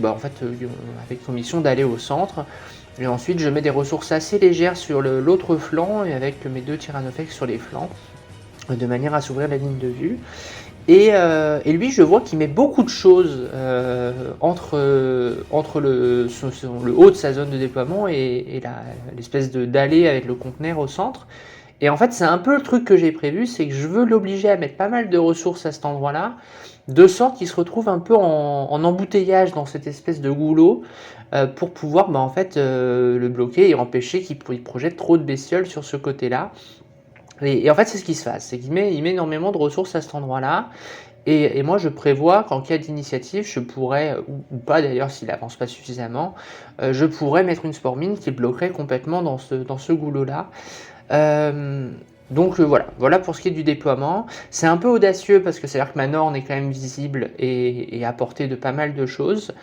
pour mission d'aller au centre. Et ensuite je mets des ressources assez légères sur l'autre flanc et avec mes 2 Tyrannofex sur les flancs de manière à s'ouvrir la ligne de vue. Et lui je vois qu'il met beaucoup de choses entre le haut de sa zone de déploiement et l'espèce d'allée avec le conteneur au centre. Et en fait c'est un peu le truc que j'ai prévu, c'est que je veux l'obliger à mettre pas mal de ressources à cet endroit là, de sorte qu'il se retrouve un peu en embouteillage dans cette espèce de goulot pour pouvoir le bloquer et empêcher qu'il projette trop de bestioles sur ce côté là. Et en fait c'est ce qui se passe, c'est qu'il met énormément de ressources à cet endroit là. Et moi je prévois qu'en cas d'initiative je pourrais, ou pas d'ailleurs s'il avance pas suffisamment, je pourrais mettre une spore mine qui bloquerait complètement dans ce goulot là. Donc voilà pour ce qui est du déploiement. C'est un peu audacieux parce que c'est-à-dire que ma Norne est quand même visible et à portée de pas mal de choses.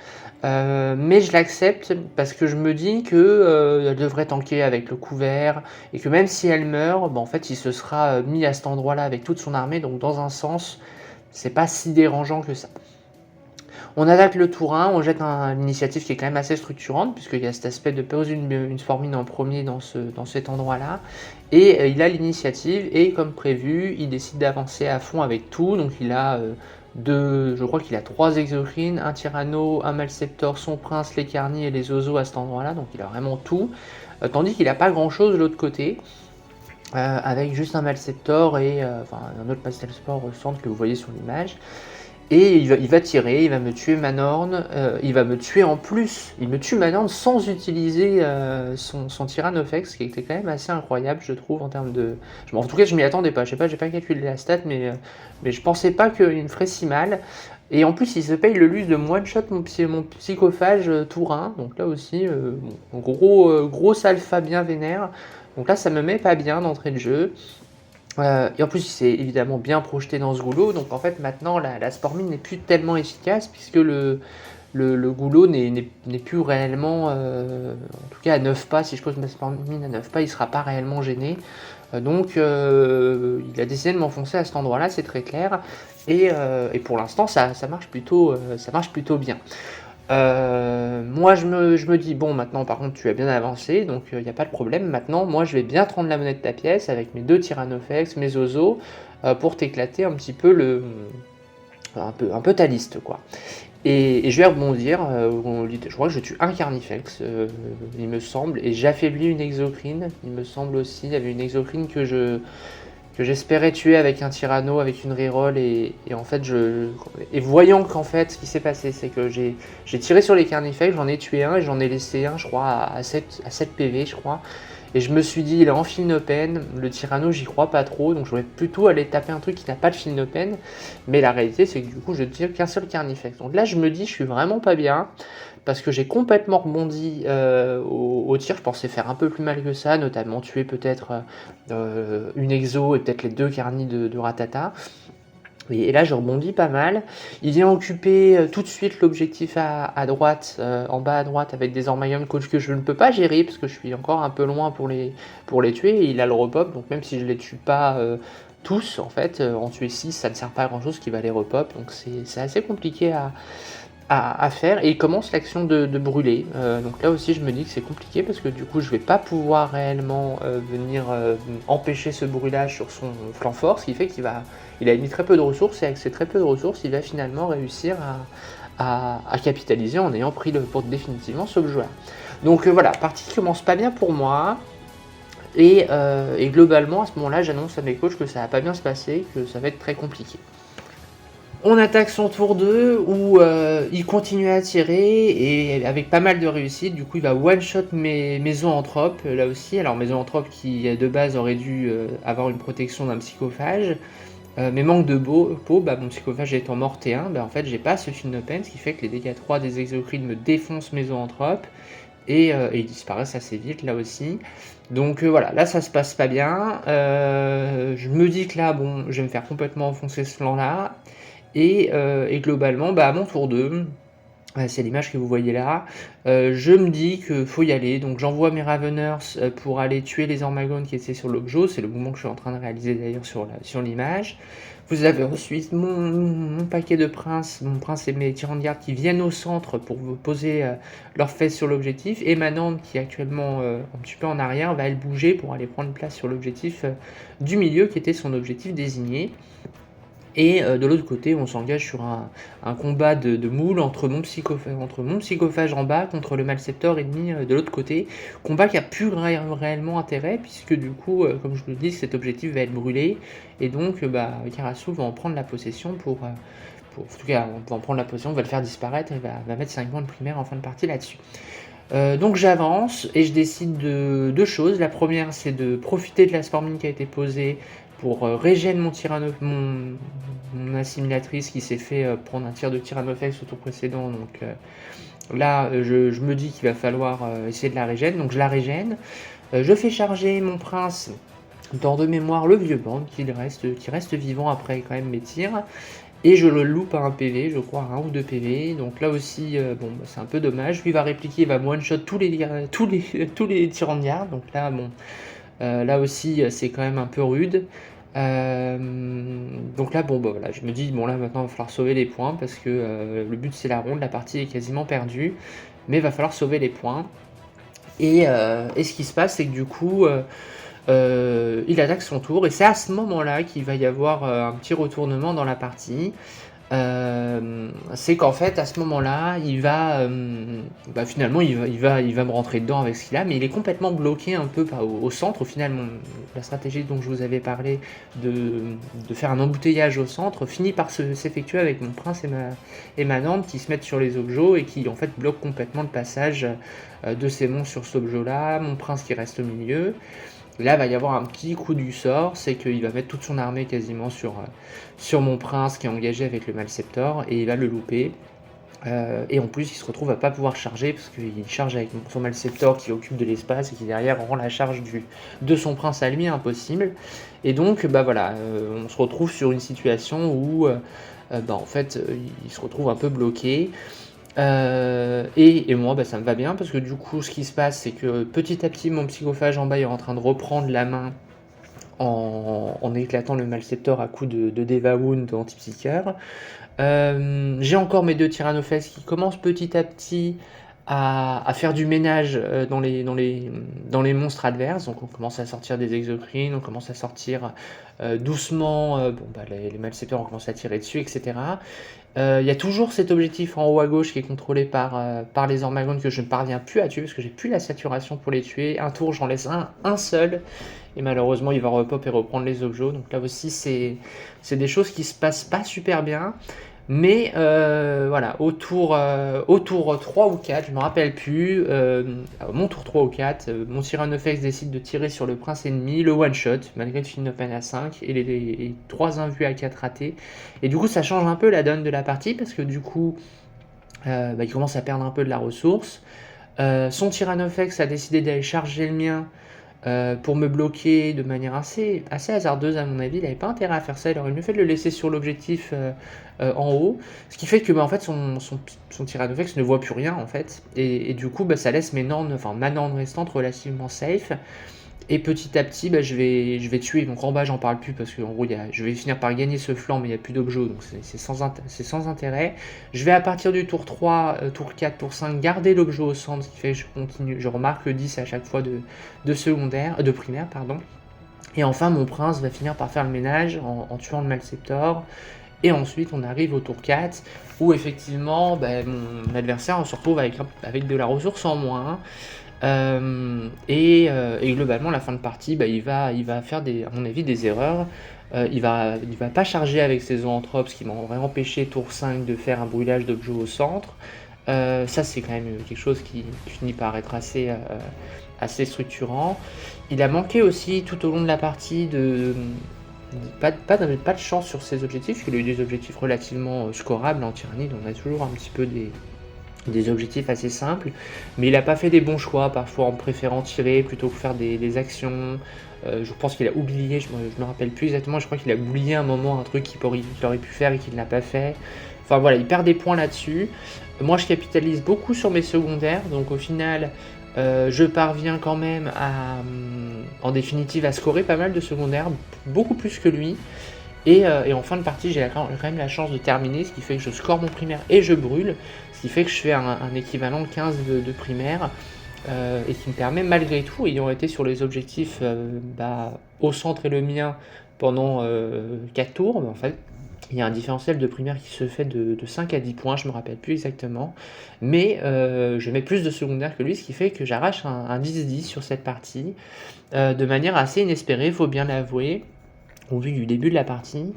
Mais je l'accepte parce que je me dis que elle devrait tanker avec le couvert et que même si elle meurt, en fait il se sera mis à cet endroit-là avec toute son armée, donc dans un sens, c'est pas si dérangeant que ça. On attaque le tour 1, on jette une initiative qui est quand même assez structurante, puisqu'il y a cet aspect de poser une swarmine en premier dans cet endroit-là. Et il a l'initiative, et comme prévu, il décide d'avancer à fond avec tout. Donc il a je crois qu'il a 3 exocrines, un Tyranno, un Malceptor, son prince, les Carnis et les Ozo à cet endroit-là. Donc il a vraiment tout. Tandis qu'il n'a pas grand-chose de l'autre côté. Avec juste un Malceptor et un autre Malceptor au centre que vous voyez sur l'image. Et il va tirer, il va me tuer ma Norne, il va me tuer en plus, il me tue ma Norne sans utiliser son Tyrannofex, qui était quand même assez incroyable, je trouve, en termes de... En tout cas, je m'y attendais pas, je sais pas, j'ai pas calculé la stat, mais je pensais pas qu'il me ferait si mal. Et en plus, il se paye le luxe de one-shot mon psychophage tour 1, donc là aussi, gros alpha bien vénère. Donc là, ça me met pas bien d'entrée de jeu. Et en plus, il s'est évidemment bien projeté dans ce goulot, donc en fait maintenant la Spormine n'est plus tellement efficace puisque le goulot n'est plus réellement, en tout cas à 9 pas, si je pose ma Spormine à 9 pas, il ne sera pas réellement gêné. Donc il a décidé de m'enfoncer à cet endroit-là, c'est très clair, et pour l'instant ça marche plutôt bien. Moi je me dis, bon maintenant par contre tu as bien avancé, donc il n'y a pas de problème, maintenant moi je vais bien te rendre la monnaie de ta pièce avec mes 2 Tyrannofex, mes Ozo, pour t'éclater un petit peu un peu ta liste quoi. Et je vais rebondir, je crois que je tue un Carnifex, il me semble, et j'affaiblis une Exocrine, il me semble aussi, il y avait une Exocrine que j'espérais tuer avec un Tyranno, avec une reroll, et en fait, voyant qu'en fait, ce qui s'est passé, c'est que j'ai tiré sur les Carnifex, j'en ai tué un, et j'en ai laissé un, je crois, à 7 PV, je crois. Et je me suis dit, il est en field no pen, le Tyranno, j'y crois pas trop, donc je vais plutôt aller taper un truc qui n'a pas de field no pen. Mais la réalité, c'est que du coup, je tire qu'un seul Carnifex. Donc là, je me dis, je suis vraiment pas bien, parce que j'ai complètement rebondi au tir. Je pensais faire un peu plus mal que ça, notamment tuer peut-être une exo et peut-être les 2 carnis de Ratata. Et là, je rebondis pas mal. Il vient occuper tout de suite l'objectif à droite, en bas à droite, avec des Ormaillon coach que je ne peux pas gérer, parce que je suis encore un peu loin pour les tuer. Et il a le repop, donc même si je les tue pas tous, en fait, en tuer 6, ça ne sert pas à grand chose qui va les repop. Donc c'est assez compliqué à faire, et il commence l'action de brûler. Donc là aussi je me dis que c'est compliqué parce que du coup je vais pas pouvoir réellement venir empêcher ce brûlage sur son flanc fort, ce qui fait qu'il a mis très peu de ressources, et avec ces très peu de ressources il va finalement réussir à capitaliser en ayant pris le pour définitivement ce jeu là. Donc voilà, partie qui commence pas bien pour moi. Et globalement à ce moment là j'annonce à mes coachs que ça va pas bien se passer, que ça va être très compliqué. On attaque son tour 2 où il continue à tirer, et avec pas mal de réussite, du coup il va one-shot mes zoanthropes là aussi. Alors mes zoanthropes qui de base auraient dû avoir une protection d'un psychophage, mais manque de peau, mon psychophage étant mort T1, en fait j'ai pas ce field no pen, ce qui fait que les dégâts 3 des exocrines me défoncent mes zoanthropes, et ils disparaissent assez vite là aussi. Donc voilà, là ça se passe pas bien. Je me dis que là, bon, je vais me faire complètement enfoncer ce flanc là. Et globalement, à mon tour 2, c'est l'image que vous voyez là, je me dis qu'il faut y aller, donc j'envoie mes Raveners pour aller tuer les Ormagones qui étaient sur l'Objo, c'est le mouvement que je suis en train de réaliser d'ailleurs sur l'image. Vous avez ensuite mon paquet de princes, mon prince et mes tyrans de garde qui viennent au centre pour poser leurs fesses sur l'objectif, et ma Norne qui est actuellement un petit peu en arrière va elle bouger pour aller prendre place sur l'objectif du milieu qui était son objectif désigné. Et de l'autre côté, on s'engage sur un combat de moules entre mon psychophage en bas contre le Malceptor ennemi de l'autre côté. Combat qui a plus réellement intérêt, puisque du coup, comme je vous le dis, cet objectif va être brûlé. Et donc, Karasu va en prendre la possession en tout cas, on va en prendre la possession, on va le faire disparaître, et va mettre 5 points de primaire en fin de partie là-dessus. Donc j'avance, et je décide de 2 choses. La première, c'est de profiter de la Spormine qui a été posée pour régène mon assimilatrice qui s'est fait prendre un tir de Tyrannofex au tour précédent. Donc là, je me dis qu'il va falloir essayer de la régène. Donc je la régène. Je fais charger mon prince dans de mémoire le vieux band qui reste vivant après quand même mes tirs. Et je le loupe à un PV, je crois, à 1 ou 2 PV. Donc là aussi, bon, bah, c'est un peu dommage. Lui va répliquer, il va me one-shot tous les tyranniards. Donc là, bon, là aussi, c'est quand même un peu rude. Donc là, bon, bah voilà, je me dis, bon, là maintenant, il va falloir sauver les points parce que le but c'est la ronde, la partie est quasiment perdue. Mais il va falloir sauver les points. Et ce qui se passe, c'est que du coup, il attaque son tour. Et c'est à ce moment-là qu'il va y avoir un petit retournement dans la partie. C'est qu'en fait, à ce moment-là, finalement, il va me rentrer dedans avec ce qu'il a, mais il est complètement bloqué un peu au centre. Au final, la stratégie dont je vous avais parlé de faire un embouteillage au centre finit par s'effectuer avec mon prince et ma Nande qui se mettent sur les objets et qui en fait bloquent complètement le passage de ces monstres sur cet objet-là. Mon prince qui reste au milieu. Là, il va y avoir un petit coup du sort, c'est qu'il va mettre toute son armée quasiment sur mon prince qui est engagé avec le Malceptor, et il va le louper. Et en plus, il se retrouve à pas pouvoir charger, parce qu'il charge avec son Malceptor qui occupe de l'espace, et qui derrière rend la charge de son prince à lui impossible. Et donc, bah voilà, on se retrouve sur une situation où, en fait, il se retrouve un peu bloqué. Et moi, bah, ça me va bien parce que du coup, ce qui se passe, c'est que petit à petit, mon psychophage en bas est en train de reprendre la main en éclatant le Malceptor à coups de Deva Wound antipsycheur. J'ai encore mes 2 Tyrannofex qui commencent petit à petit à faire du ménage dans les monstres adverses. Donc on commence à sortir des exocrines, on commence à sortir doucement, les Malceptors, on commence à tirer dessus, etc. Il y a toujours cet objectif en haut à gauche qui est contrôlé par les Ormagones que je ne parviens plus à tuer parce que j'ai plus la saturation pour les tuer. Un tour, j'en laisse un seul. Et malheureusement, il va repop et reprendre les objets. Donc là aussi, c'est des choses qui se passent pas super bien. Mais voilà, au tour 3 ou 4, je me rappelle plus, mon tour 3 ou 4, mon Tyrannofex décide de tirer sur le prince ennemi, le one-shot, malgré le fin open à 5, et les 3 invus à 4 ratés. Et du coup, ça change un peu la donne de la partie, parce que du coup, il commence à perdre un peu de la ressource. Son Tyrannofex a décidé d'aller charger le mien, pour me bloquer de manière assez hasardeuse à mon avis. Il n'avait pas intérêt à faire ça, il aurait mieux fait de le laisser sur l'objectif en haut, ce qui fait que en fait son Tyrannofex ne voit plus rien en fait, et du coup ça laisse ma Nande restante relativement safe. Et petit à petit, je vais tuer. Donc en bas, j'en parle plus parce que en gros, je vais finir par gagner ce flanc, mais il n'y a plus d'objets, donc c'est sans intérêt. Je vais à partir du tour 3, tour 4, tour 5, garder l'objet au centre, ce qui fait que je remarque le 10 à chaque fois de primaire, pardon. Et enfin, mon prince va finir par faire le ménage en tuant le Malceptor. Et ensuite, on arrive au tour 4, où effectivement, mon adversaire se retrouve avec de la ressource en moins. Et globalement, la fin de partie, il va faire à mon avis des erreurs. Il va pas charger avec ses zoanthropes, ce qui m'aurait empêché tour 5 de faire un brûlage d'objets au centre. Ça, c'est quand même quelque chose qui finit par être assez structurant. Il a manqué aussi tout au long de la partie pas de chance sur ses objectifs. Il a eu des objectifs relativement scorables en tyrannie, donc on a toujours un petit peu des objectifs assez simples, mais il n'a pas fait des bons choix, parfois en préférant tirer plutôt que faire des actions. Je pense qu'il a oublié, je me rappelle plus exactement, je crois qu'il a oublié un moment un truc qu'il aurait pu faire et qu'il n'a pas fait. Enfin voilà, il perd des points là-dessus. Moi je capitalise beaucoup sur mes secondaires, donc au final je parviens quand même en définitive à scorer pas mal de secondaires, beaucoup plus que lui. Et en fin de partie, j'ai quand même la chance de terminer, ce qui fait que je score mon primaire et je brûle, ce qui fait que je fais un équivalent de 15 de primaire, et qui me permet malgré tout, ayant été sur les objectifs au centre et le mien pendant 4 tours, en fait, il y a un différentiel de primaire qui se fait de 5 à 10 points, je me rappelle plus exactement, mais je mets plus de secondaire que lui, ce qui fait que j'arrache un 10-10 sur cette partie, de manière assez inespérée, il faut bien l'avouer, au vu du début de la partie.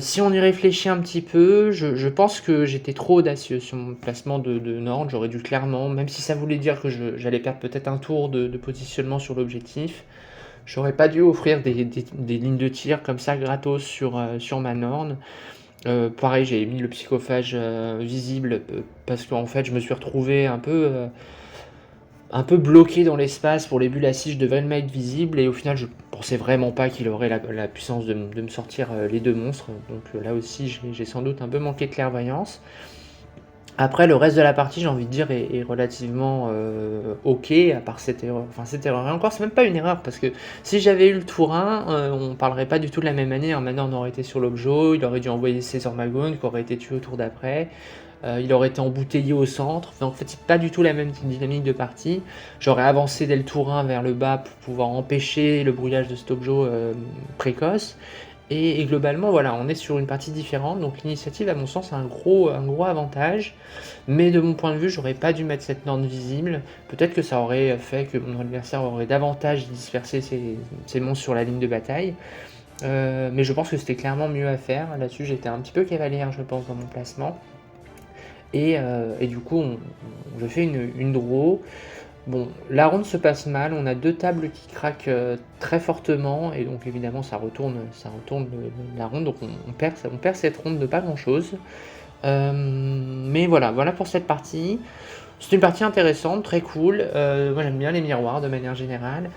Si on y réfléchit un petit peu, je pense que j'étais trop audacieux sur mon placement de Nord. J'aurais dû clairement, même si ça voulait dire que j'allais perdre peut-être un tour de positionnement sur l'objectif, j'aurais pas dû offrir des lignes de tir comme ça gratos sur ma Norne. Pareil, j'ai mis le psychophage visible parce qu'en fait je me suis retrouvé un peu bloqué dans l'espace pour les bulles assises, je devais le mettre visible et au final je pensais vraiment pas qu'il aurait la puissance de me sortir les deux monstres, donc là aussi j'ai sans doute un peu manqué de clairvoyance. Après, le reste de la partie, j'ai envie de dire, est relativement ok, à part cette erreur. Enfin, cette erreur. Et encore, c'est même pas une erreur, parce que si j'avais eu le tour 1, on parlerait pas du tout de la même manière. Maintenant, on aurait été sur l'objet, il aurait dû envoyer ses Ormagones, qui aurait été tué au tour d'après. Il aurait été embouteillé au centre. Enfin, en fait, c'est pas du tout la même dynamique de partie. J'aurais avancé dès le tour 1 vers le bas pour pouvoir empêcher le brouillage de cet objet précoce. Et globalement, voilà, on est sur une partie différente, donc l'initiative, à mon sens, a un gros avantage, mais de mon point de vue, j'aurais pas dû mettre cette norme visible. Peut-être que ça aurait fait que mon adversaire aurait davantage dispersé ses monstres sur la ligne de bataille, mais je pense que c'était clairement mieux à faire. Là-dessus, j'étais un petit peu cavalière, je pense, dans mon placement. Et du coup, je fais une draw. Bon, la ronde se passe mal, on a 2 tables qui craquent très fortement, et donc évidemment ça retourne la ronde, donc on perd cette ronde de pas grand chose. Mais voilà pour cette partie. C'est une partie intéressante, très cool. Moi j'aime bien les miroirs de manière générale,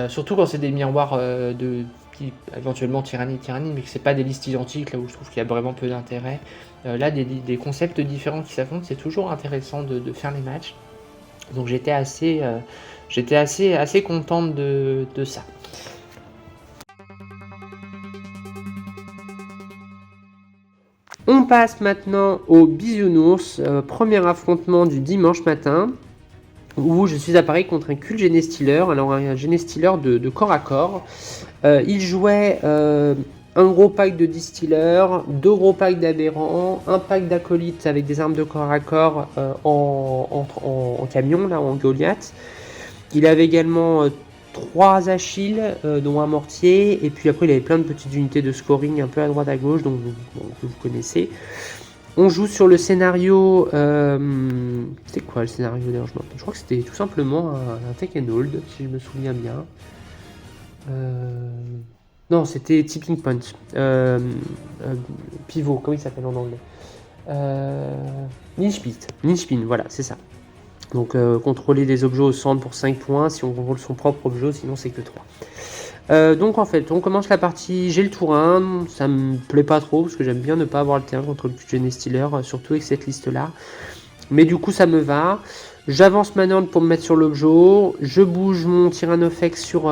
surtout quand c'est des miroirs qui éventuellement tyrannie, mais que c'est pas des listes identiques, là où je trouve qu'il y a vraiment peu d'intérêt. Là, des concepts différents qui s'affrontent, c'est toujours intéressant de faire les matchs. Donc j'étais assez contente de ça. On passe maintenant au bisounours, premier affrontement du dimanche matin, où je suis appareil contre un cul Genestealer, alors un Genestealer de corps à corps. Il jouait un gros pack de distillers, 2 gros packs d'aberrants, un pack d'acolytes avec des armes de corps à corps en camion, là, en Goliath. Il avait également 3 Achilles, dont un mortier, et puis après il avait plein de petites unités de scoring un peu à droite à gauche, donc que vous connaissez. On joue sur le scénario. C'était quoi le scénario d'ailleurs? Je crois que c'était tout simplement un Take and Hold, si je me souviens bien. Non, c'était Tipping Point. Pivot, comment il s'appelle en anglais? Ninjpin, voilà, c'est ça. Donc contrôler des objets au centre pour 5 points, si on contrôle son propre objet, sinon c'est que 3. Donc en fait, on commence la partie, j'ai le tour 1, ça me plaît pas trop, parce que j'aime bien ne pas avoir le terrain contre le Genestealer, surtout avec cette liste-là. Mais du coup, ça me va. J'avance ma norme pour me mettre sur l'objet, je bouge mon Tyrannofex sur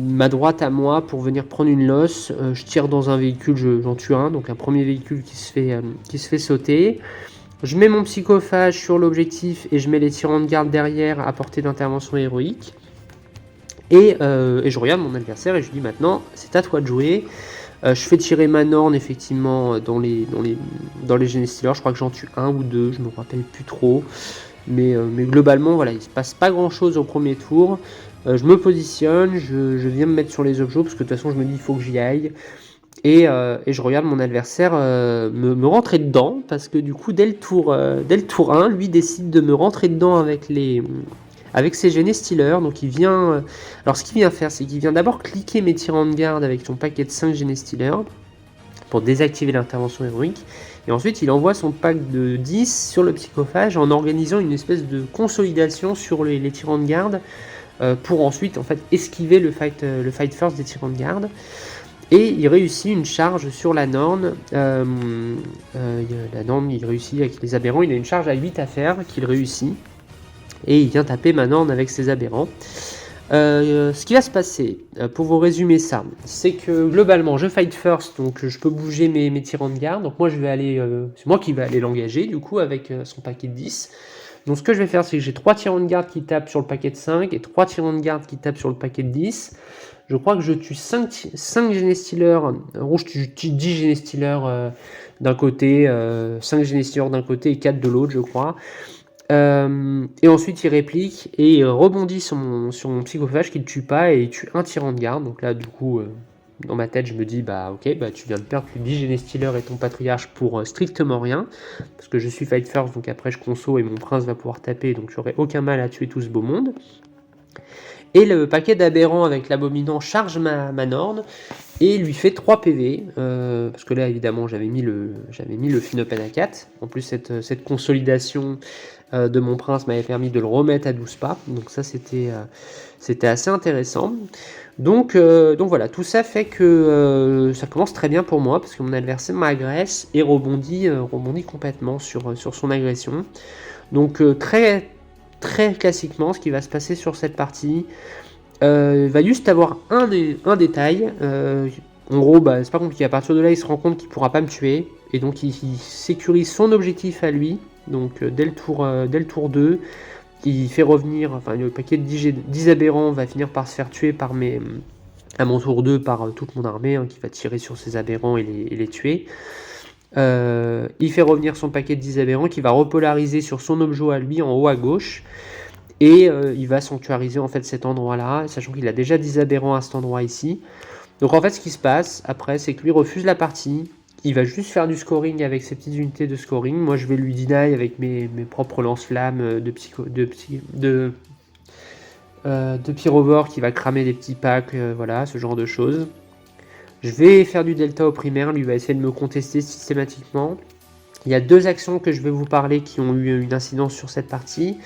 ma droite à moi pour venir prendre une losse. Je tire dans un véhicule, j'en tue un, donc un premier véhicule qui se fait sauter. Je mets mon psychophage sur l'objectif et je mets les tyrans de garde derrière à portée d'intervention héroïque. Et je regarde mon adversaire et je lui dis maintenant, c'est à toi de jouer. Je fais tirer ma Norne effectivement dans les Genestealers. Je crois que j'en tue 1 ou 2, je me rappelle plus trop. Mais globalement, voilà, il se passe pas grand chose au premier tour. Je me positionne, je viens me mettre sur les objets parce que de toute façon je me dis il faut que j'y aille. Et je regarde mon adversaire me rentrer dedans, parce que du coup dès le tour 1, lui décide de me rentrer dedans avec ses Genestealers. Donc il vient, alors ce qu'il vient faire, c'est qu'il vient d'abord cliquer mes tyrans de garde avec son paquet de 5 Genestealers pour désactiver l'intervention héroïque, et ensuite il envoie son pack de 10 sur le psychophage en organisant une espèce de consolidation sur les tyrans de garde pour ensuite en fait esquiver le fight first des tyrans de garde. Et il réussit une charge sur la Norne. La Norne, il réussit avec les aberrants. Il a une charge à 8 à faire qu'il réussit. Et il vient taper ma Norne avec ses aberrants. Ce qui va se passer, pour vous résumer ça, c'est que globalement, je fight first. Donc je peux bouger mes tyrans de garde. Donc moi, je vais aller, c'est moi qui vais aller l'engager, du coup, avec son paquet de 10. Donc ce que je vais faire, c'est que j'ai 3 tyrans de garde qui tapent sur le paquet de 5 et 3 tyrans de garde qui tapent sur le paquet de 10. Je crois que je tue 5 Genestealers, rouge je tue 10 Genestealers d'un côté, 5 Genestealers d'un côté et 4 de l'autre, je crois. Et ensuite il réplique et il rebondit sur mon psychophage qui ne tue pas et il tue un tyran de garde. Donc là du coup, dans ma tête je me dis bah ok, bah tu viens de perdre plus 10 Genestealers et ton patriarche pour strictement rien. Parce que je suis fight first, donc après je conso et mon prince va pouvoir taper, donc j'aurai aucun mal à tuer tout ce beau monde. Et le paquet d'aberrants avec l'abominant charge ma Norne. et lui fait 3 PV, parce que là évidemment j'avais mis le Finopen à 4. En plus cette consolidation de mon prince m'avait permis de le remettre à 12 pas, donc ça c'était assez intéressant. Donc voilà, tout ça fait que ça commence très bien pour moi, parce que mon adversaire m'agresse et rebondit complètement sur son agression. Donc très, très classiquement, ce qui va se passer sur cette partie, il va juste avoir un détail. En gros, c'est pas compliqué. À partir de là, il se rend compte qu'il pourra pas me tuer, et donc il sécurise son objectif à lui. Donc dès le tour 2, il fait revenir, enfin le paquet de 10 aberrants va finir par se faire tuer à mon tour 2 par toute mon armée, qui va tirer sur ces aberrants et les tuer. Il fait revenir son paquet de 10 aberrants qui va repolariser sur son objet à lui en haut à gauche. Et il va sanctuariser en fait cet endroit-là, sachant qu'il a déjà 10 aberrants à cet endroit ici. Donc en fait ce qui se passe après, c'est que lui refuse la partie. Il va juste faire du scoring avec ses petites unités de scoring. Moi je vais lui deny avec mes propres lance-flammes de pyrovore qui va cramer des petits packs, voilà, ce genre de choses. Je vais faire du delta au primaire, lui va essayer de me contester systématiquement. Il y a 2 actions que je vais vous parler qui ont eu une incidence sur cette partie.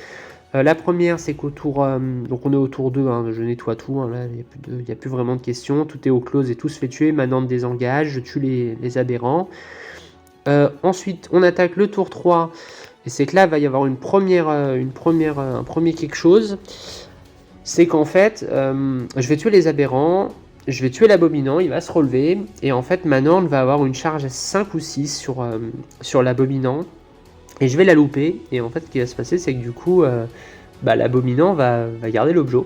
La première, c'est qu'au tour, donc on est au tour 2, je nettoie tout, là il n'y a plus vraiment de questions, tout est au close et tout se fait tuer, maintenant on désengage, je tue les aberrants. Ensuite, on attaque le tour 3, et c'est que là, il va y avoir un premier quelque chose, c'est qu'en fait, je vais tuer les aberrants, je vais tuer l'abominant, il va se relever, et en fait, ma Norne va avoir une charge à 5 ou 6 sur l'abominant, et je vais la louper, et en fait ce qui va se passer c'est que du coup l'abominant va garder l'objet.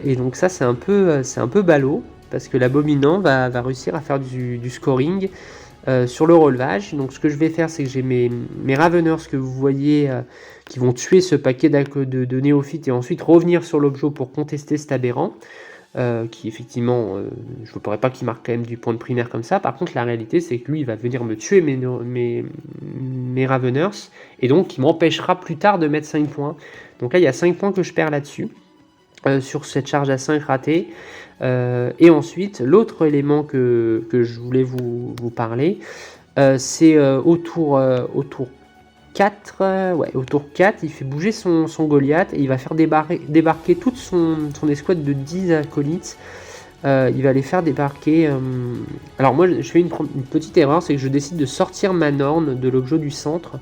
Et donc ça c'est un peu ballot, parce que l'abominant va réussir à faire du scoring sur le relevage. Donc ce que je vais faire, c'est que j'ai mes Raveners que vous voyez qui vont tuer ce paquet de néophytes et ensuite revenir sur l'objet pour contester cet aberrant. Qui effectivement, je ne pourrais pas qu'il marque quand même du point de primaire comme ça. Par contre, la réalité, c'est que lui, il va venir me tuer mes Raveners, et donc il m'empêchera plus tard de mettre 5 points. Donc là, il y a 5 points que je perds là-dessus, sur cette charge à 5 ratée. Et ensuite, l'autre élément que je voulais vous parler, c'est au tour 4, au tour 4, il fait bouger son Goliath et il va faire débarquer toute son escouade de 10 acolytes. Il va les faire débarquer. Alors moi je fais une petite erreur, c'est que je décide de sortir ma Norne de l'objet du centre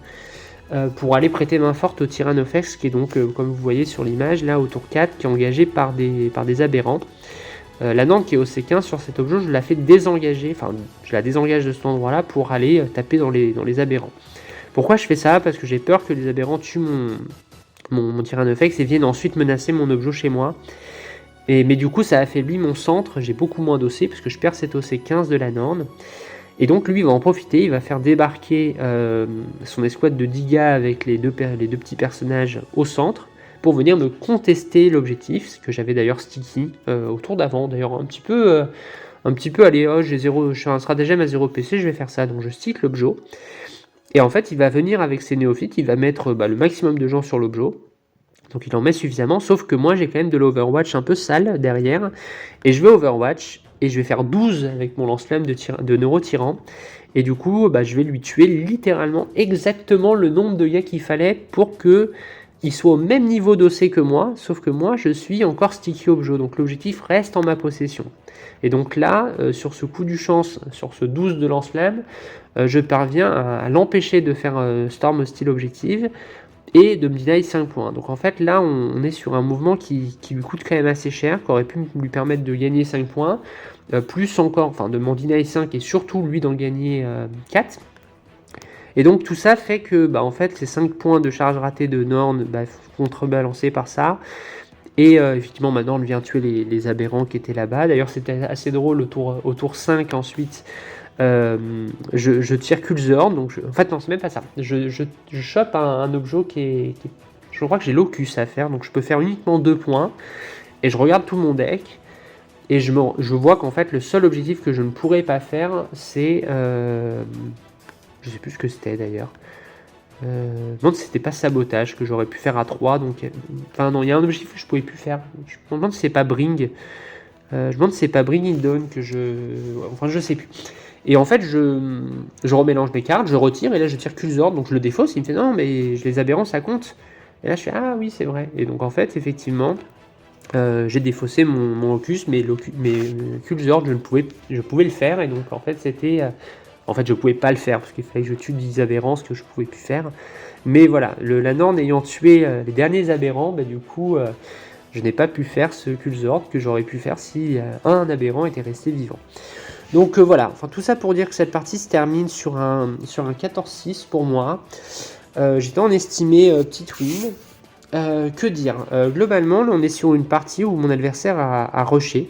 pour aller prêter main forte au Tyrannofex, qui est donc, comme vous voyez sur l'image, là au tour 4, qui est engagé par des aberrants. La Norne qui est au C15 sur cet objet, je la fais désengager, enfin je la désengage de cet endroit là pour aller taper dans les aberrants. Pourquoi je fais ça? Parce que j'ai peur que les aberrants tuent mon Tyrannofex et viennent ensuite menacer mon objet chez moi. Mais du coup, ça affaiblit mon centre, j'ai beaucoup moins d'OC, parce que je perds cet OC 15 de la Norne. Et donc lui, il va en profiter, il va faire débarquer son escouade de 10 gars avec les deux petits personnages au centre, pour venir me contester l'objectif, ce que j'avais d'ailleurs sticky au tour d'avant, d'ailleurs un petit peu, allez, je suis un stratagème à 0 PC, je vais faire ça, donc je stick l'objet. Et en fait, il va venir avec ses néophytes, il va mettre le maximum de gens sur l'objet. Donc il en met suffisamment, sauf que moi j'ai quand même de l'Overwatch un peu sale derrière. Et je vais Overwatch, et je vais faire 12 avec mon lance-flamme de Neurotyran. Et du coup, je vais lui tuer littéralement exactement le nombre de gars qu'il fallait pour qu'il soit au même niveau d'OC que moi, sauf que moi je suis encore sticky objet, donc l'objectif reste en ma possession. Et donc là, sur ce coup du chance, sur ce 12 de lance-flamme, je parviens à l'empêcher de faire Storm Hostile Objective et de me deny 5 points. Donc en fait là on est sur un mouvement qui lui coûte quand même assez cher, qui aurait pu lui permettre de gagner 5 points, plus encore, enfin de m'en deny 5 et surtout lui d'en gagner 4. Et donc tout ça fait que en fait ces 5 points de charge ratée de Norne contrebalancés par ça. Et effectivement maintenant on vient tuer les aberrants qui étaient là-bas. D'ailleurs c'était assez drôle au tour 5 ensuite. Je tire Culzorn, donc en fait non c'est même pas ça, je chope un objet qui je crois que j'ai Locus à faire, donc je peux faire uniquement 2 points, et je regarde tout mon deck, et je vois qu'en fait le seul objectif que je ne pourrais pas faire, c'est je sais plus ce que c'était d'ailleurs, non c'était pas sabotage que j'aurais pu faire à 3, donc enfin non il y a un objectif que je pouvais plus faire, je me demande si c'est pas Bring. Je me demande si c'est pas Bring It Down que enfin, je sais plus. Et en fait, je remélange mes cartes, je retire, et là je tire Culzord, donc je le défausse. Il me fait non, mais les aberrants ça compte. Et là je fais ah oui, c'est vrai. Et donc en fait, effectivement, j'ai défaussé mon locus, mais Culzord, je pouvais le faire, et donc en fait, en fait, je pouvais pas le faire parce qu'il fallait que je tue 10 aberrants, ce que je pouvais plus faire. Mais voilà, la Norne ayant tué les derniers aberrants, du coup, je n'ai pas pu faire ce Culzord que j'aurais pu faire si un aberrant était resté vivant. Donc voilà, enfin tout ça pour dire que cette partie se termine sur un 14-6 pour moi. J'étais en estimé petite win. Que dire, globalement, là, on est sur une partie où mon adversaire a rushé,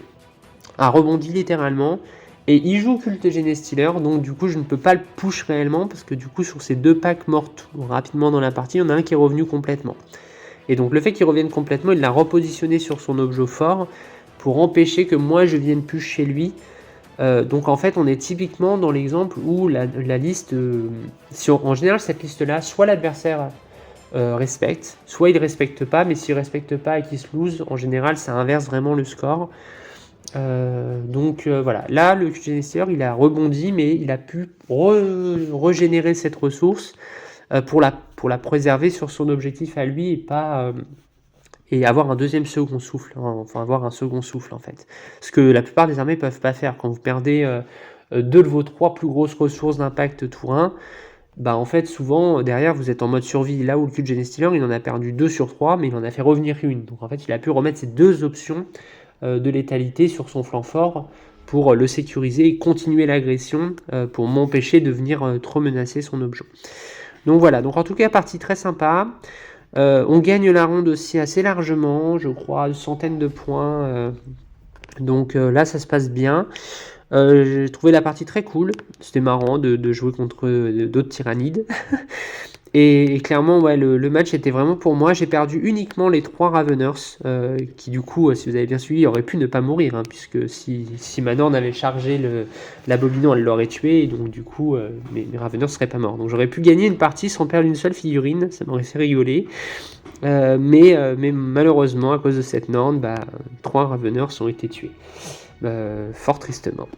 a rebondi littéralement, et il joue Culte Genestealer, donc du coup je ne peux pas le push réellement, parce que du coup sur ces 2 packs mortes rapidement dans la partie, il y en a un qui est revenu complètement. Et donc le fait qu'il revienne complètement, il l'a repositionné sur son objet fort, pour empêcher que moi je vienne push chez lui. Donc en fait on est typiquement dans l'exemple où la liste, en général cette liste là, soit l'adversaire respecte, soit il respecte pas, mais s'il respecte pas et qu'il se lose, en général ça inverse vraiment le score. Donc voilà, là le Genestealer il a rebondi, mais il a pu régénérer cette ressource pour la préserver sur son objectif à lui, et pas et avoir un second souffle, hein, enfin avoir un second souffle en fait. Ce que la plupart des armées peuvent pas faire. Quand vous perdez 2 de vos 3 plus grosses ressources d'impact tour 1, en fait souvent derrière vous êtes en mode survie. Là où le Cult Genestealer il en a perdu 2 sur 3, mais il en a fait revenir une. Donc en fait il a pu remettre ces 2 options de létalité sur son flanc fort pour le sécuriser et continuer l'agression pour m'empêcher de venir trop menacer son objet. Donc voilà, donc en tout cas partie très sympa. On gagne la ronde aussi assez largement, je crois, une centaine de points. Donc là ça se passe bien. J'ai trouvé la partie très cool, c'était marrant de jouer contre d'autres tyrannides. Et clairement, ouais, le match était vraiment pour moi. J'ai perdu uniquement les 3 Raveners, qui du coup, si vous avez bien suivi, auraient pu ne pas mourir, hein, puisque si ma Norne avait chargé l'abominant, elle l'aurait tué, et donc du coup, mes Raveners seraient pas morts. Donc j'aurais pu gagner une partie sans perdre une seule figurine, ça m'aurait fait rigoler. Mais malheureusement, à cause de cette Norne, 3 Raveners ont été tués. Fort tristement.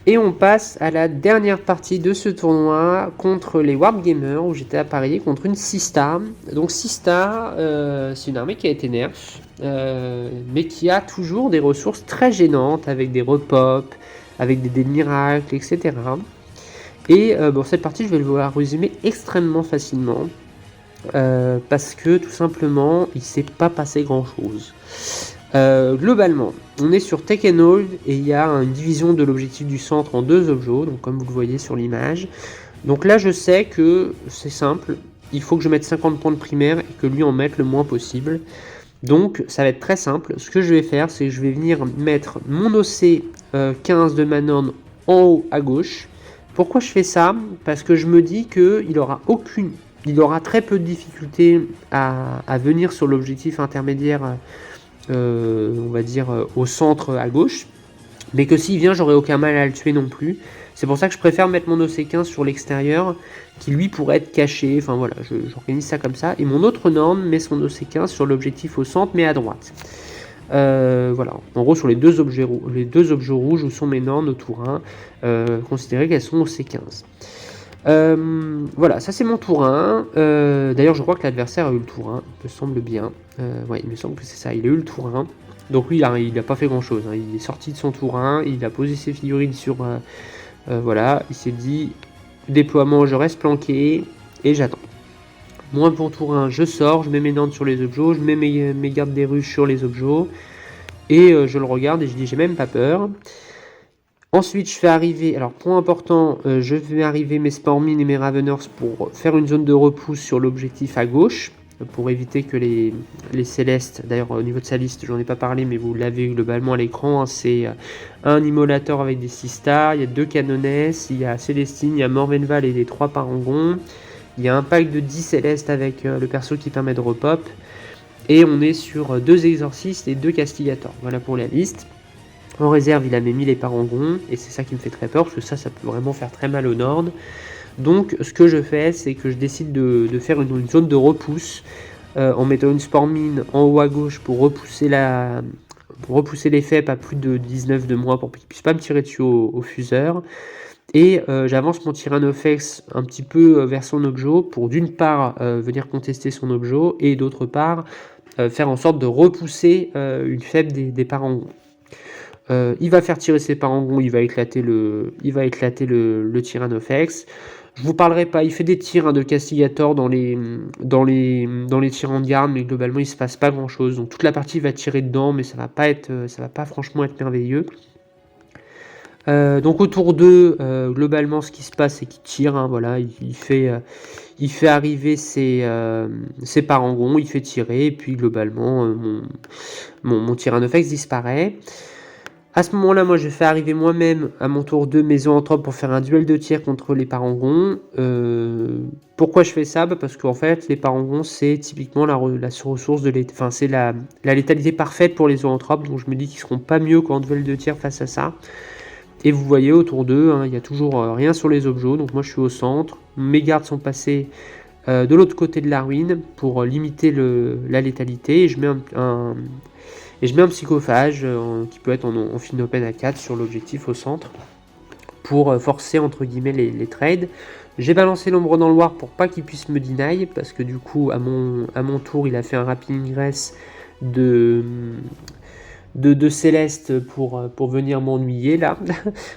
Et on passe à la dernière partie de ce tournoi contre les Warp Gamers, où j'étais à parier contre une Sista. Donc Sista, c'est une armée qui a été nerf, mais qui a toujours des ressources très gênantes, avec des repop, avec des dés de miracle, etc. Et cette partie, je vais vous la résumer extrêmement facilement, parce que tout simplement, il ne s'est pas passé grand-chose. Globalement, on est sur Take and Hold, et il y a une division de l'objectif du centre en 2 objets, donc comme vous le voyez sur l'image. Donc là je sais que c'est simple, il faut que je mette 50 points de primaire et que lui en mette le moins possible. Donc ça va être très simple, ce que je vais faire c'est que je vais venir mettre mon OC 15 de ma Norne en haut à gauche. Pourquoi je fais ça? Parce que je me dis qu'il aura très peu de difficultés à venir sur l'objectif intermédiaire, on va dire au centre à gauche, mais que s'il vient j'aurai aucun mal à le tuer non plus. C'est pour ça que je préfère mettre mon OC15 sur l'extérieur, qui lui pourrait être caché, enfin voilà, j'organise ça comme ça, et mon autre Norne met son OC15 sur l'objectif au centre mais à droite. Voilà, en gros sur les deux objets rouges où sont mes Nornes au tour 1, considérez qu'elles sont au C15. Voilà, ça c'est mon tour 1. D'ailleurs, je crois que l'adversaire a eu le tour 1, il me semble bien. Ouais, il me semble que c'est ça, il a eu le tour 1. Donc lui, il n'a pas fait grand chose, hein. Il est sorti de son tour 1, il a posé ses figurines sur. Voilà, il s'est dit déploiement, je reste planqué et j'attends. Moi pour tour 1, je sors, je mets mes Nornes sur les objets, je mets mes gardes des ruches sur les objets et je le regarde et je dis j'ai même pas peur. Ensuite, je fais arriver, alors point important, je fais arriver mes Spormines et mes Raveners pour faire une zone de repousse sur l'objectif à gauche, pour éviter que les Célestes, d'ailleurs au niveau de sa liste, j'en ai pas parlé, mais vous l'avez globalement à l'écran, hein, c'est un Immolator avec des 6 stars, il y a 2 Canonesses, il y a Célestine, il y a Morvenval et les 3 Parangons, il y a un pack de 10 Célestes avec le perso qui permet de repop, et on est sur 2 Exorcistes et 2 Castigators, voilà pour la liste. En réserve, il a mis les Parangons, et c'est ça qui me fait très peur, parce que ça peut vraiment faire très mal au Nord. Donc, ce que je fais, c'est que je décide de faire une zone de repousse en mettant une spore mine en haut à gauche pour repousser les FEP à plus de 19 de moi pour qu'ils ne puissent pas me tirer dessus au fuseur. Et j'avance mon Tyrannofex un petit peu vers son objet pour d'une part venir contester son objet et d'autre part faire en sorte de repousser une FEP des parangons. Il va faire tirer ses parangons, il va éclater le Tyrannofex. Je vous parlerai pas, il fait des tirs de Castigator dans les tirs en garde, mais globalement il se passe pas grand chose. Donc toute la partie va tirer dedans, mais ça va pas franchement être merveilleux. Donc autour d'eux, globalement ce qui se passe c'est qu'il tire, hein, voilà, il fait arriver ses parangons, il fait tirer, et puis globalement mon Tyrannofex disparaît. À ce moment-là, moi je fais arriver moi-même à mon tour 2 mes zoanthropes pour faire un duel de tir contre les parangons. Pourquoi je fais ça ? Parce qu'en fait les parangons c'est typiquement la ressource de c'est la létalité parfaite pour les zoanthropes, donc je me dis qu'ils seront pas mieux qu'en duel de tir face à ça. Et vous voyez autour d'eux, il n'y a toujours rien sur les objets, donc moi je suis au centre. Mes gardes sont passés de l'autre côté de la ruine pour limiter la létalité, et je mets un psychophage qui peut être en fin open à 4 sur l'objectif au centre pour forcer entre guillemets les trades. J'ai balancé l'ombre dans le noir pour pas qu'il puisse me deny, parce que du coup à mon tour il a fait un rapid ingress de Céleste pour venir m'ennuyer là.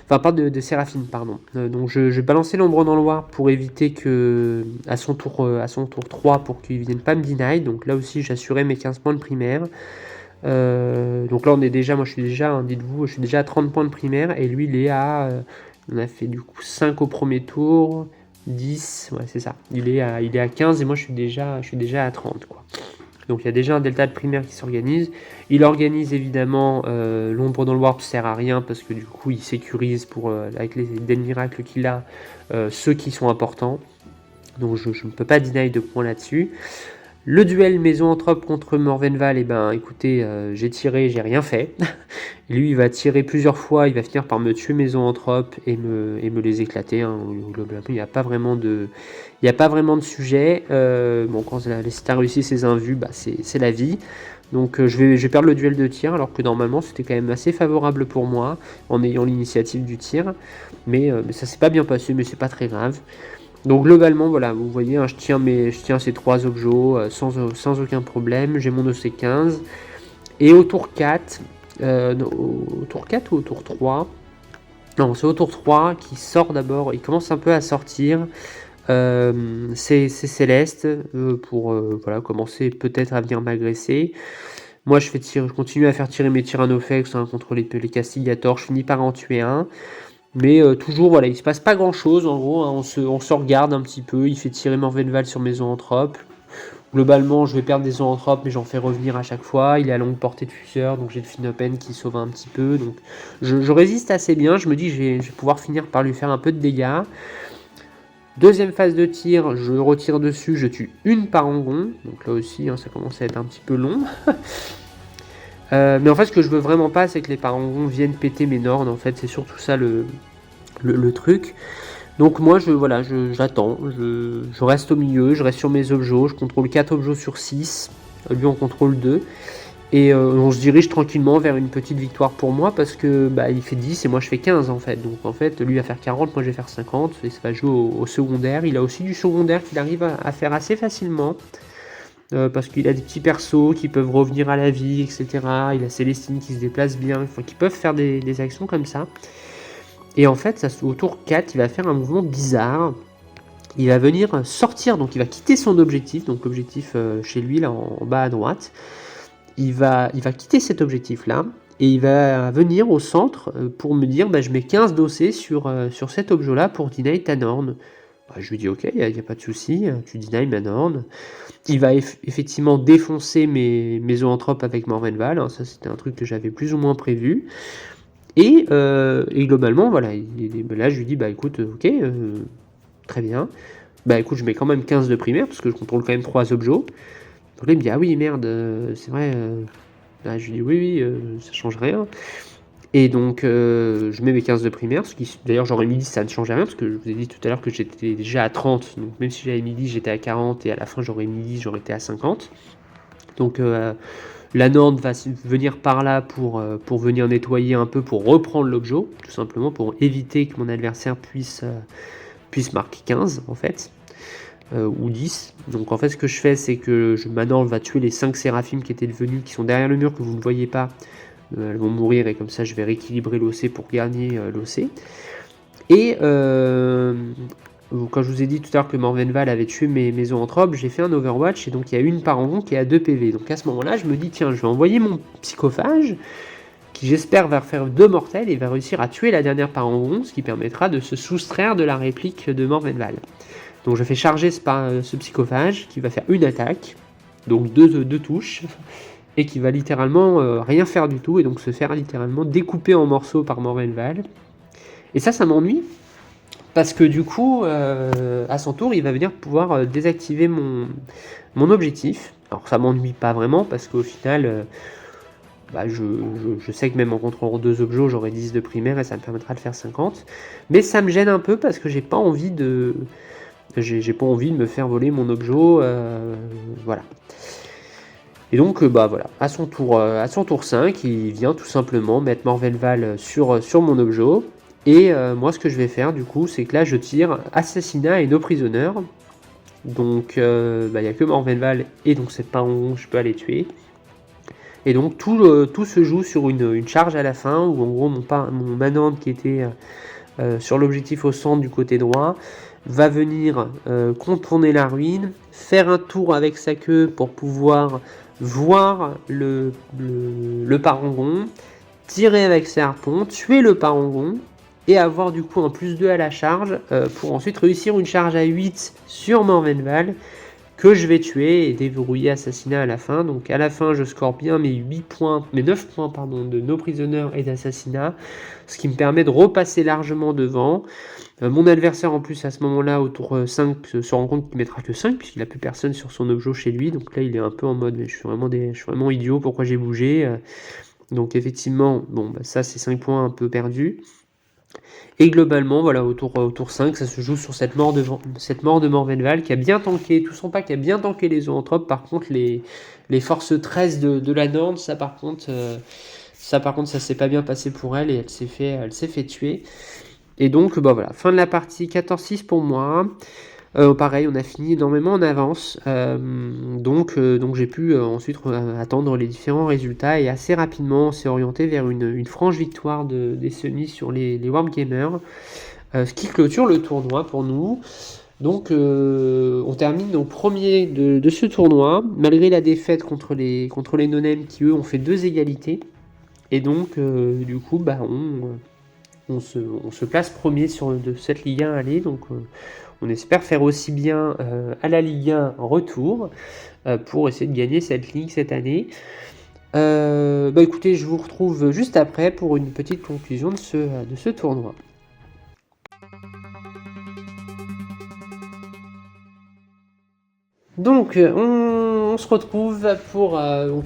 Enfin pas de Séraphine, pardon. Donc je balançais l'ombre dans le noir pour éviter que à son tour 3 pour qu'il ne vienne pas me deny. Donc là aussi j'assurais mes 15 points de primaire. Donc là on est déjà, moi je suis déjà, dites-vous, je suis déjà à 30 points de primaire, et lui il est à, on a fait du coup 5 au premier tour, 10, ouais c'est ça, il est à 15 et moi je suis déjà à 30 quoi. Donc il y a déjà un delta de primaire qui s'organise. Il organise évidemment l'ombre dans le warp sert à rien parce que du coup il sécurise avec les den miracles qu'il a ceux qui sont importants. Donc je ne peux pas deny de points là-dessus. Le duel maison anthrope contre Morvenval, et ben écoutez, j'ai tiré, j'ai rien fait. Lui il va tirer plusieurs fois, il va finir par me tuer maison anthrope et me les éclater. Hein. Il n'y a pas vraiment de sujet. Bon, quand la Cita réussit ses invus, bah, c'est la vie. Donc je vais perdre le duel de tir, alors que normalement c'était quand même assez favorable pour moi en ayant l'initiative du tir. Mais ça s'est pas bien passé, mais c'est pas très grave. Donc globalement, voilà, vous voyez, hein, je tiens ces 3 objets sans aucun problème. J'ai mon EC15. Et au tour 4, au tour 4 ou au tour 3 ? Non, c'est au tour 3 qui sort d'abord, il commence un peu à sortir. C'est Céleste pour voilà, commencer peut-être à venir m'agresser. Moi je continue à faire tirer mes Tyrannofex contre les Castigators, je finis par en tuer un. Mais toujours, voilà, il se passe pas grand chose en gros, hein, on se regarde un petit peu, il fait tirer Morvenval sur mes zoanthropes. Globalement, je vais perdre des zoanthropes, mais j'en fais revenir à chaque fois. Il est à longue portée de fuseur, donc j'ai le fin open qui sauve un petit peu. Donc je résiste assez bien, je me dis que je vais pouvoir finir par lui faire un peu de dégâts. Deuxième phase de tir, je retire dessus, je tue une parangon. Donc là aussi, hein, ça commence à être un petit peu long. Mais en fait ce que je veux vraiment pas c'est que les parangons viennent péter mes nornes, en fait c'est surtout ça le truc. Donc moi j'attends, je reste au milieu, je reste sur mes objets, je contrôle 4 objets sur 6, lui en contrôle 2. Et on se dirige tranquillement vers une petite victoire pour moi parce que bah, il fait 10 et moi je fais 15 en fait. Donc en fait lui va faire 40, moi je vais faire 50 et ça va jouer au secondaire. Il a aussi du secondaire qu'il arrive à faire assez facilement. Parce qu'il a des petits persos qui peuvent revenir à la vie, etc. Il a Célestine qui se déplace bien, enfin, qui peuvent faire des actions comme ça. Et en fait, au tour 4, il va faire un mouvement bizarre. Il va venir sortir, donc il va quitter son objectif, donc l'objectif chez lui, là en bas à droite. Il va quitter cet objectif-là, et il va venir au centre pour me dire, bah, je mets 15 dossés sur cet objet-là pour deny ta norne. Bah, je lui dis ok, il n'y a pas de souci, tu deny ma norne. Il va effectivement défoncer mes zoanthropes avec Morvenval, hein, ça c'était un truc que j'avais plus ou moins prévu. Et globalement, voilà, là je lui dis bah écoute, ok, très bien. Bah écoute, je mets quand même 15 de primaire parce que je contrôle quand même 3 objets. Donc là il me dit ah oui merde, c'est vrai. Là je lui dis oui, ça change rien. Et donc, je mets mes 15 de primaire, ce qui, d'ailleurs, j'aurais mis 10, ça ne changeait rien, parce que je vous ai dit tout à l'heure que j'étais déjà à 30, donc même si j'avais mis 10, j'étais à 40, et à la fin, j'aurais mis 10, j'aurais été à 50. Donc, la Nord va venir par là pour venir nettoyer un peu, pour reprendre l'objet, tout simplement, pour éviter que mon adversaire puisse marquer 15, en fait, ou 10. Donc, en fait, ce que je fais, c'est que ma Nord va tuer les 5 séraphimes qui étaient devenus, qui sont derrière le mur, que vous ne voyez pas. Elles vont mourir et comme ça je vais rééquilibrer l'OC pour gagner l'OC. Et quand je vous ai dit tout à l'heure que Morvenval avait tué mes zoanthropes, j'ai fait un Overwatch et donc il y a une parangon qui est à 2 PV. Donc à ce moment-là, je me dis tiens, je vais envoyer mon psychophage qui j'espère va faire 2 mortels et va réussir à tuer la dernière parangon, ce qui permettra de se soustraire de la réplique de Morvenval. Donc je fais charger ce psychophage qui va faire une attaque, donc 2 touches. Et qui va littéralement rien faire du tout, et donc se faire littéralement découper en morceaux par Morvenval. Et ça m'ennuie, parce que du coup, à son tour, il va venir pouvoir désactiver mon objectif. Alors ça m'ennuie pas vraiment, parce qu'au final, je sais que même en contrôlant 2 objets, j'aurai 10 de primaire, et ça me permettra de faire 50. Mais ça me gêne un peu, parce que j'ai pas envie de me faire voler mon objet, voilà. Et donc, voilà, à son tour 5, il vient tout simplement mettre Morvenval sur mon objet. Et moi, ce que je vais faire, du coup, c'est que là, je tire assassinat et no prisoner. Donc, il n'y a que Morvenval et donc cette parangon, je peux aller tuer. Et donc, tout se joue sur une charge à la fin, où en gros, mon Manand qui était sur l'objectif au centre du côté droit, va venir contourner la ruine, faire un tour avec sa queue pour pouvoir voir le parangon, tirer avec ses harpons, tuer le parangon et avoir du coup un +2 à la charge pour ensuite réussir une charge à 8 sur Morvenval que je vais tuer et déverrouiller assassinat à la fin. Donc à la fin je score bien mes 9 points de no prisoner et d'assassinat, ce qui me permet de repasser largement devant. Mon adversaire en plus à ce moment-là au tour 5 se rend compte qu'il mettra que 5 puisqu'il n'a plus personne sur son objet chez lui, donc là il est un peu en mode mais je suis vraiment idiot, pourquoi j'ai bougé. Donc effectivement ça c'est 5 points un peu perdus. Et globalement voilà au tour 5 ça se joue sur cette mort de Morvenval qui a bien tanké tout son pack, qui a bien tanké les zoanthropes. Par contre les forces 13 de la Nord, ça par contre ça s'est pas bien passé pour elle et elle s'est fait tuer. Et donc, voilà, fin de la partie, 14-6 pour moi. Pareil, on a fini énormément en avance. Donc j'ai pu ensuite attendre les différents résultats. Et assez rapidement, on s'est orienté vers une franche victoire des Sunny sur les Wargamers. Ce qui clôture le tournoi pour nous. Donc, on termine au premier de ce tournoi, malgré la défaite contre les no-name qui, eux, ont fait 2 égalités. Et donc, du coup, on se place premier de cette Ligue 1 aller, donc on espère faire aussi bien à la Ligue 1 en retour pour essayer de gagner cette ligue cette année. Écoutez, je vous retrouve juste après pour une petite conclusion de ce tournoi. Donc on se retrouve pour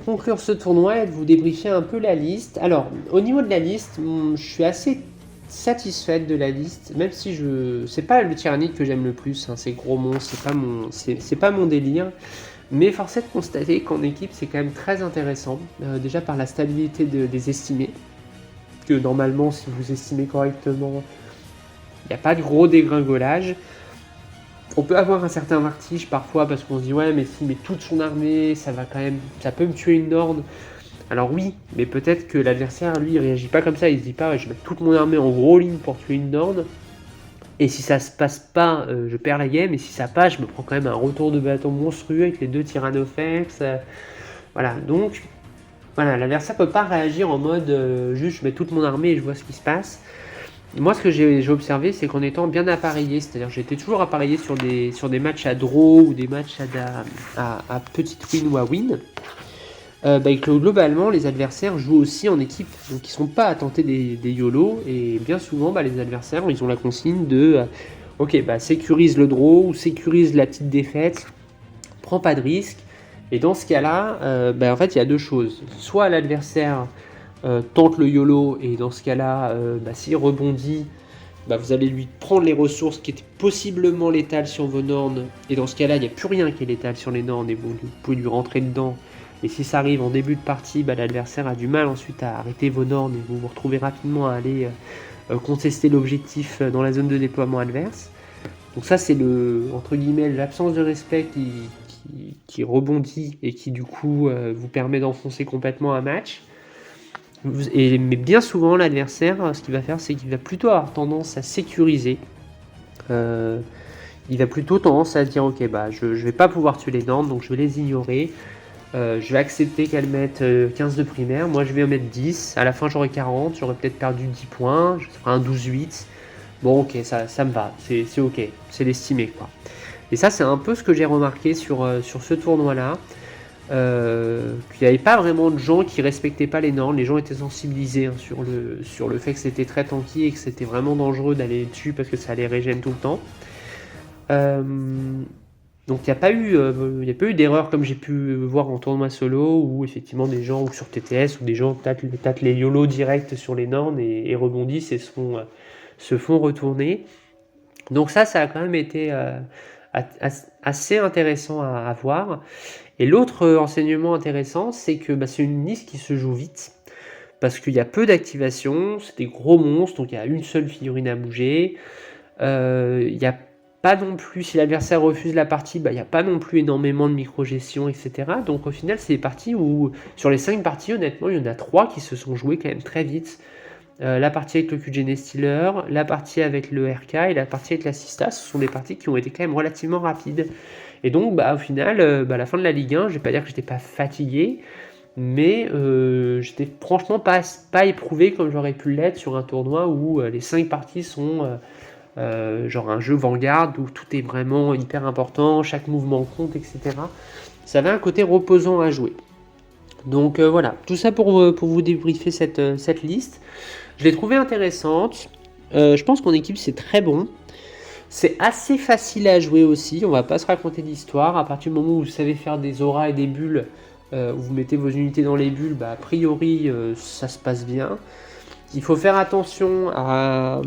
conclure ce tournoi et vous débriefer un peu la liste. Alors au niveau de la liste, je suis assez satisfaite de la liste, même si c'est pas le tyrannide que j'aime le plus, hein, c'est gros monstre, c'est pas mon délire, mais force est de constater qu'en équipe c'est quand même très intéressant, déjà par la stabilité des estimés, que normalement si vous estimez correctement, il n'y a pas de gros dégringolage. On peut avoir un certain vertige parfois parce qu'on se dit ouais mais s'il met toute son armée, ça peut me tuer une Nord. Alors oui, mais peut-être que l'adversaire, lui, il réagit pas comme ça, il se dit pas je vais mettre toute mon armée en gros ligne pour tuer une Nord, et si ça se passe pas, je perds la game, et si ça passe, je me prends quand même un retour de bâton monstrueux avec les 2 Tyrannofex, voilà, donc, voilà, l'adversaire peut pas réagir en mode juste je mets toute mon armée et je vois ce qui se passe. Moi, ce que j'ai observé, c'est qu'en étant bien appareillé, c'est-à-dire j'étais toujours appareillé sur des matchs à draw ou des matchs à petite win ou à win, que globalement les adversaires jouent aussi en équipe, donc ils sont pas à tenter des YOLO, et bien souvent les adversaires ils ont la consigne de sécurise le draw ou sécurise la petite défaite, prends pas de risque. Et dans ce cas là en fait il y a 2 choses, soit l'adversaire tente le YOLO, et dans ce cas-là, s'il rebondit, vous allez lui prendre les ressources qui étaient possiblement létales sur vos Norns, et dans ce cas-là, il n'y a plus rien qui est létal sur les Norns, et vous pouvez lui rentrer dedans. Et si ça arrive en début de partie, l'adversaire a du mal ensuite à arrêter vos Norns, et vous vous retrouvez rapidement à aller contester l'objectif dans la zone de déploiement adverse. Donc ça, c'est entre guillemets, l'absence de respect qui rebondit et qui du coup vous permet d'enfoncer complètement un match. Mais bien souvent, l'adversaire, ce qu'il va faire, c'est qu'il va plutôt avoir tendance à sécuriser. Il va plutôt tendance à dire ok, je vais pas pouvoir tuer les Norns, donc je vais les ignorer. Je vais accepter qu'elles mettent 15 de primaire, moi je vais en mettre 10, à la fin j'aurai 40, j'aurai peut-être perdu 10 points, je ferai un 12-8. Bon ok, ça me va, c'est ok, c'est l'estimé quoi. Et ça c'est un peu ce que j'ai remarqué sur ce tournoi-là. Qu'il n'y avait pas vraiment de gens qui respectaient pas les Norns, les gens étaient sensibilisés sur le fait que c'était très tanky et que c'était vraiment dangereux d'aller dessus parce que ça allait régène tout le temps. Donc il n'y a pas eu d'erreur comme j'ai pu voir en tournoi solo où effectivement des gens, ou sur TTS, où des gens tâtent les YOLO direct sur les Norns et rebondissent et se font retourner. Donc ça a quand même été assez intéressant à voir. Et l'autre enseignement intéressant, c'est que c'est une liste qui se joue vite, parce qu'il y a peu d'activation, c'est des gros monstres, donc il y a une seule figurine à bouger. Il n'y a pas non plus, si l'adversaire refuse la partie, il n'y a pas non plus énormément de micro-gestion, etc. Donc au final, c'est des parties où, sur les 5 parties, honnêtement, il y en a 3 qui se sont jouées quand même très vite. La partie avec le QGN Stealer, la partie avec le RK et la partie avec l'assista, ce sont des parties qui ont été quand même relativement rapides. Et donc au final, à la fin de la Ligue 1, je vais pas dire que j'étais pas fatigué, mais j'étais franchement pas éprouvé comme j'aurais pu l'être sur un tournoi où les 5 parties sont genre un jeu Vanguard où tout est vraiment hyper important, chaque mouvement compte, etc. Ça avait un côté reposant à jouer. Donc voilà, tout ça pour vous débriefer cette liste. Je l'ai trouvée intéressante. Je pense qu'en équipe c'est très bon. C'est assez facile à jouer aussi, on va pas se raconter d'histoire. À partir du moment où vous savez faire des auras et des bulles, où vous mettez vos unités dans les bulles, a priori ça se passe bien. Il faut faire attention à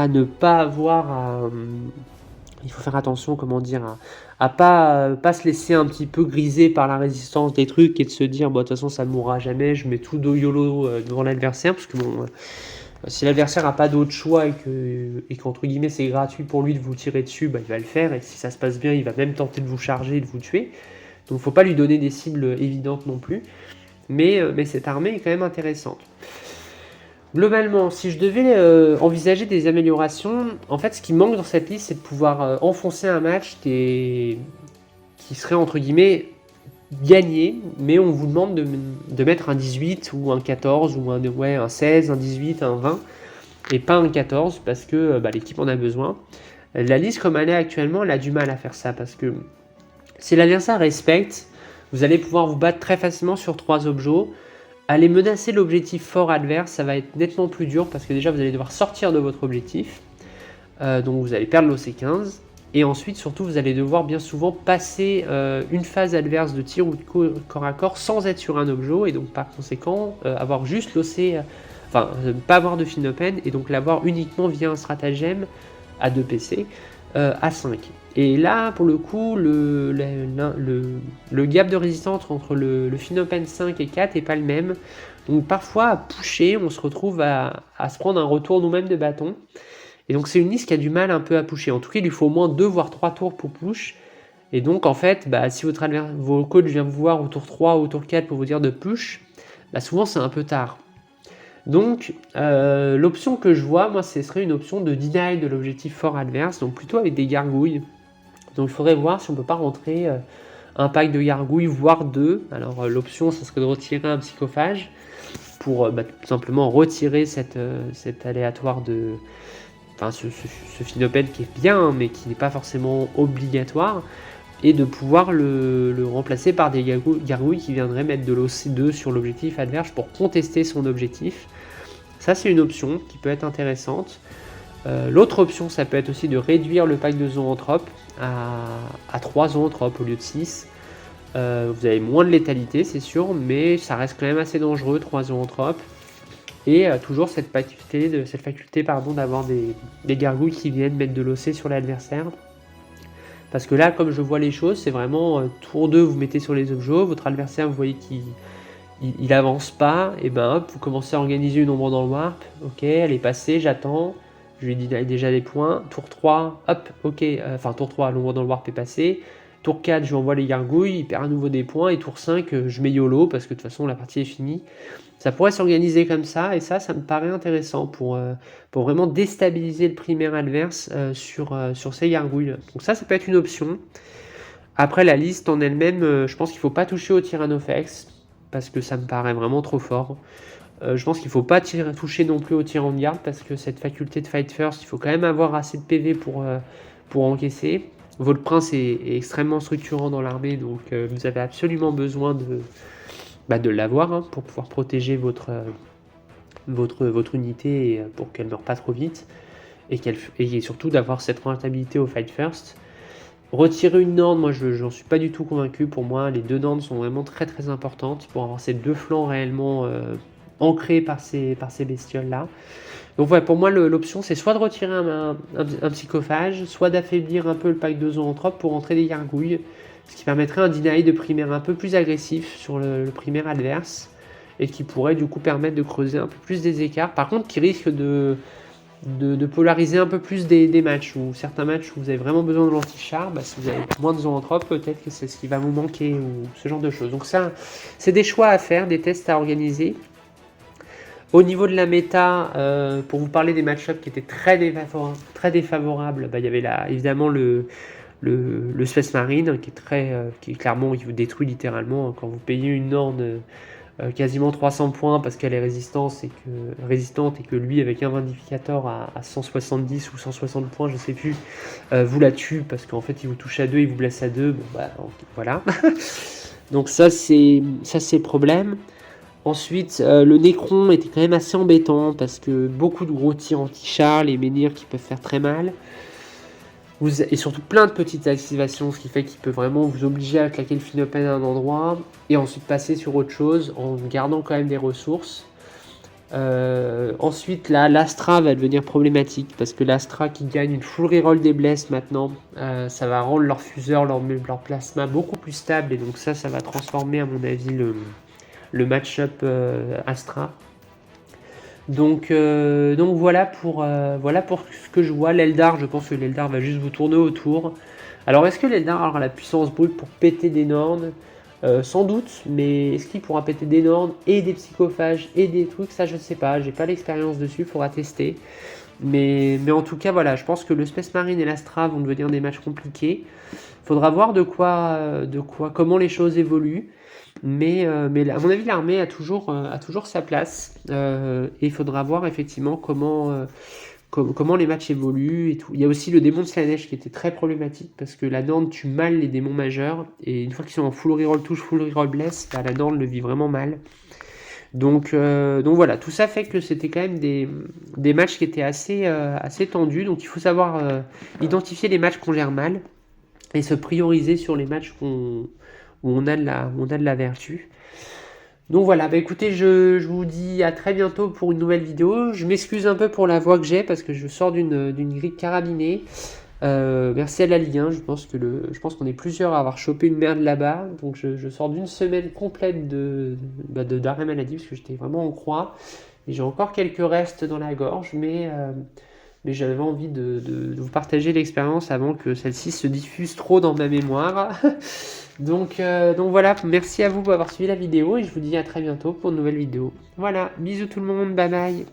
ne pas avoir il faut faire attention, à pas se laisser un petit peu griser par la résistance des trucs et de se dire de toute façon ça ne mourra jamais, je mets tout de YOLO devant l'adversaire, parce que si l'adversaire n'a pas d'autre choix et qu'entre guillemets c'est gratuit pour lui de vous tirer dessus, il va le faire, et si ça se passe bien, il va même tenter de vous charger et de vous tuer. Donc il ne faut pas lui donner des cibles évidentes non plus. Mais cette armée est quand même intéressante. Globalement, si je devais envisager des améliorations, en fait ce qui manque dans cette liste, c'est de pouvoir enfoncer un match qui serait entre guillemets gagné, mais on vous demande de mettre un 18 ou un 14 ou un 16, un 18, un 20 et pas un 14 parce que l'équipe en a besoin. La liste comme elle est actuellement, elle a du mal à faire ça parce que si l'adversaire respecte, vous allez pouvoir vous battre très facilement sur 3 objets. Aller menacer l'objectif fort adverse, ça va être nettement plus dur parce que déjà vous allez devoir sortir de votre objectif, donc vous allez perdre l'OC15. Et ensuite, surtout, vous allez devoir bien souvent passer une phase adverse de tir ou de corps à corps sans être sur un objet, et donc par conséquent, avoir juste l'OC, ne pas avoir de fin open, et donc l'avoir uniquement via un stratagème à 2 PC, à 5. Et là, pour le coup, le gap de résistance entre le fin open 5 et 4 n'est pas le même. Donc parfois, à pusher, on se retrouve à se prendre un retour nous-mêmes de bâton. Et donc c'est une liste qui a du mal un peu à pusher. En tout cas, il lui faut au moins 2 voire 3 tours pour push. Et donc en fait, si vos coachs viennent vous voir au tour 3 ou au tour 4 pour vous dire de push, souvent c'est un peu tard. Donc l'option que je vois, moi, ce serait une option de deny de l'objectif fort adverse, donc plutôt avec des gargouilles. Donc il faudrait voir si on peut pas rentrer un pack de gargouilles, voire 2. Alors l'option, ça serait de retirer un psychophage pour tout simplement retirer cet aléatoire de... ce fin open qui est bien, mais qui n'est pas forcément obligatoire, et de pouvoir le remplacer par des gargouilles qui viendraient mettre de l'OC2 sur l'objectif adverse pour contester son objectif. Ça, c'est une option qui peut être intéressante. L'autre option, ça peut être aussi de réduire le pack de zoanthropes à 3 zoanthropes au lieu de 6. Vous avez moins de létalité, c'est sûr, mais ça reste quand même assez dangereux, 3 zoanthropes. Et toujours cette faculté d'avoir des gargouilles qui viennent mettre de l'OC sur l'adversaire. Parce que là, comme je vois les choses, c'est vraiment tour 2, vous mettez sur les objets, votre adversaire, vous voyez qu'il avance pas, et ben hop, vous commencez à organiser une ombre dans le warp. Ok, elle est passée, j'attends, je lui dis déjà des points. Tour 3, hop, ok, tour 3, l'ombre dans le warp est passée. Tour 4, je lui envoie les gargouilles, il perd à nouveau des points. Et tour 5, je mets YOLO parce que de toute façon, la partie est finie. Ça pourrait s'organiser comme ça, et ça me paraît intéressant pour vraiment déstabiliser le primaire adverse sur ces gargouilles. Donc ça peut être une option. Après, la liste en elle-même, je pense qu'il ne faut pas toucher au Tyrannofex, parce que ça me paraît vraiment trop fort. Je pense qu'il ne faut pas toucher non plus au Tyrant de garde, parce que cette faculté de Fight First, il faut quand même avoir assez de PV pour encaisser. Votre prince est extrêmement structurant dans l'armée, donc vous avez absolument besoin de l'avoir pour pouvoir protéger votre unité et pour qu'elle ne meure pas trop vite et surtout d'avoir cette rentabilité au Fight First. Retirer une Nord, moi j'en suis pas du tout convaincu. Pour moi, les 2 Nords sont vraiment très très importantes pour avoir ces 2 flancs réellement ancrés par ces bestioles là. Donc voilà, pour moi l'option c'est soit de retirer un psychophage, soit d'affaiblir un peu le pack de zoanthropes pour entrer des gargouilles, ce qui permettrait un deny de primaire un peu plus agressif sur le primaire adverse, et qui pourrait du coup permettre de creuser un peu plus des écarts, par contre qui risque de polariser un peu plus des matchs, ou certains matchs où vous avez vraiment besoin de l'anti-char, si vous avez moins de zoanthropes, peut-être que c'est ce qui va vous manquer, ou ce genre de choses. Donc ça, c'est des choix à faire, des tests à organiser. Au niveau de la méta, pour vous parler des match-ups qui étaient très défavorables, il y avait évidemment le Space Marine qui clairement il vous détruit littéralement quand vous payez une Nord quasiment 300 points parce qu'elle est résistante et que lui avec un Vindicator à 170 ou 160 points, je sais plus, vous la tue parce qu'en fait il vous touche à 2, il vous blesse à 2, voilà. Donc ça c'est problème. Ensuite, le Necron était quand même assez embêtant parce que beaucoup de gros tirs anti-char, les menhirs qui peuvent faire très mal. Et surtout plein de petites activations, ce qui fait qu'il peut vraiment vous obliger à claquer le Finopen à un endroit et ensuite passer sur autre chose en gardant quand même des ressources. Ensuite, l'Astra va devenir problématique parce que l'Astra qui gagne une full reroll des blesses maintenant, ça va rendre leur fuseur, leur plasma beaucoup plus stable, et donc ça va transformer à mon avis le match-up Astra. Donc voilà pour ce que je vois. L'Eldar, je pense que l'Eldar va juste vous tourner autour. Alors est-ce que l'Eldar aura la puissance brute pour péter des Nords? Sans doute, mais est-ce qu'il pourra péter des Nords et des psychophages et des trucs? Ça je sais pas, j'ai pas l'expérience dessus, faudra tester. Mais en tout cas voilà, je pense que le Space Marine et l'Astra vont devenir des matchs compliqués. Faudra voir comment les choses évoluent. Mais à mon avis, l'armée a toujours sa place. Et il faudra voir effectivement comment les matchs évoluent et tout. Il y a aussi le démon de Slanesh qui était très problématique parce que la Norn tue mal les démons majeurs. Et une fois qu'ils sont en full reroll touche, full reroll bless, la Norn le vit vraiment mal. Donc voilà, tout ça fait que c'était quand même des matchs qui étaient assez tendus. Donc il faut savoir identifier les matchs qu'on gère mal et se prioriser sur les matchs où on a de la vertu. Donc voilà, écoutez, je vous dis à très bientôt pour une nouvelle vidéo. Je m'excuse un peu pour la voix que j'ai parce que je sors d'une grille carabinée. Merci à la Ligue 1, je pense qu'on est plusieurs à avoir chopé une merde là-bas. Donc je sors d'une semaine complète d'arrêt maladie parce que j'étais vraiment en croix. Et j'ai encore quelques restes dans la gorge, mais j'avais envie de vous partager l'expérience avant que celle-ci se diffuse trop dans ma mémoire. Donc voilà, merci à vous d'avoir suivi la vidéo et je vous dis à très bientôt pour une nouvelle vidéo. Voilà, bisous tout le monde, bye bye.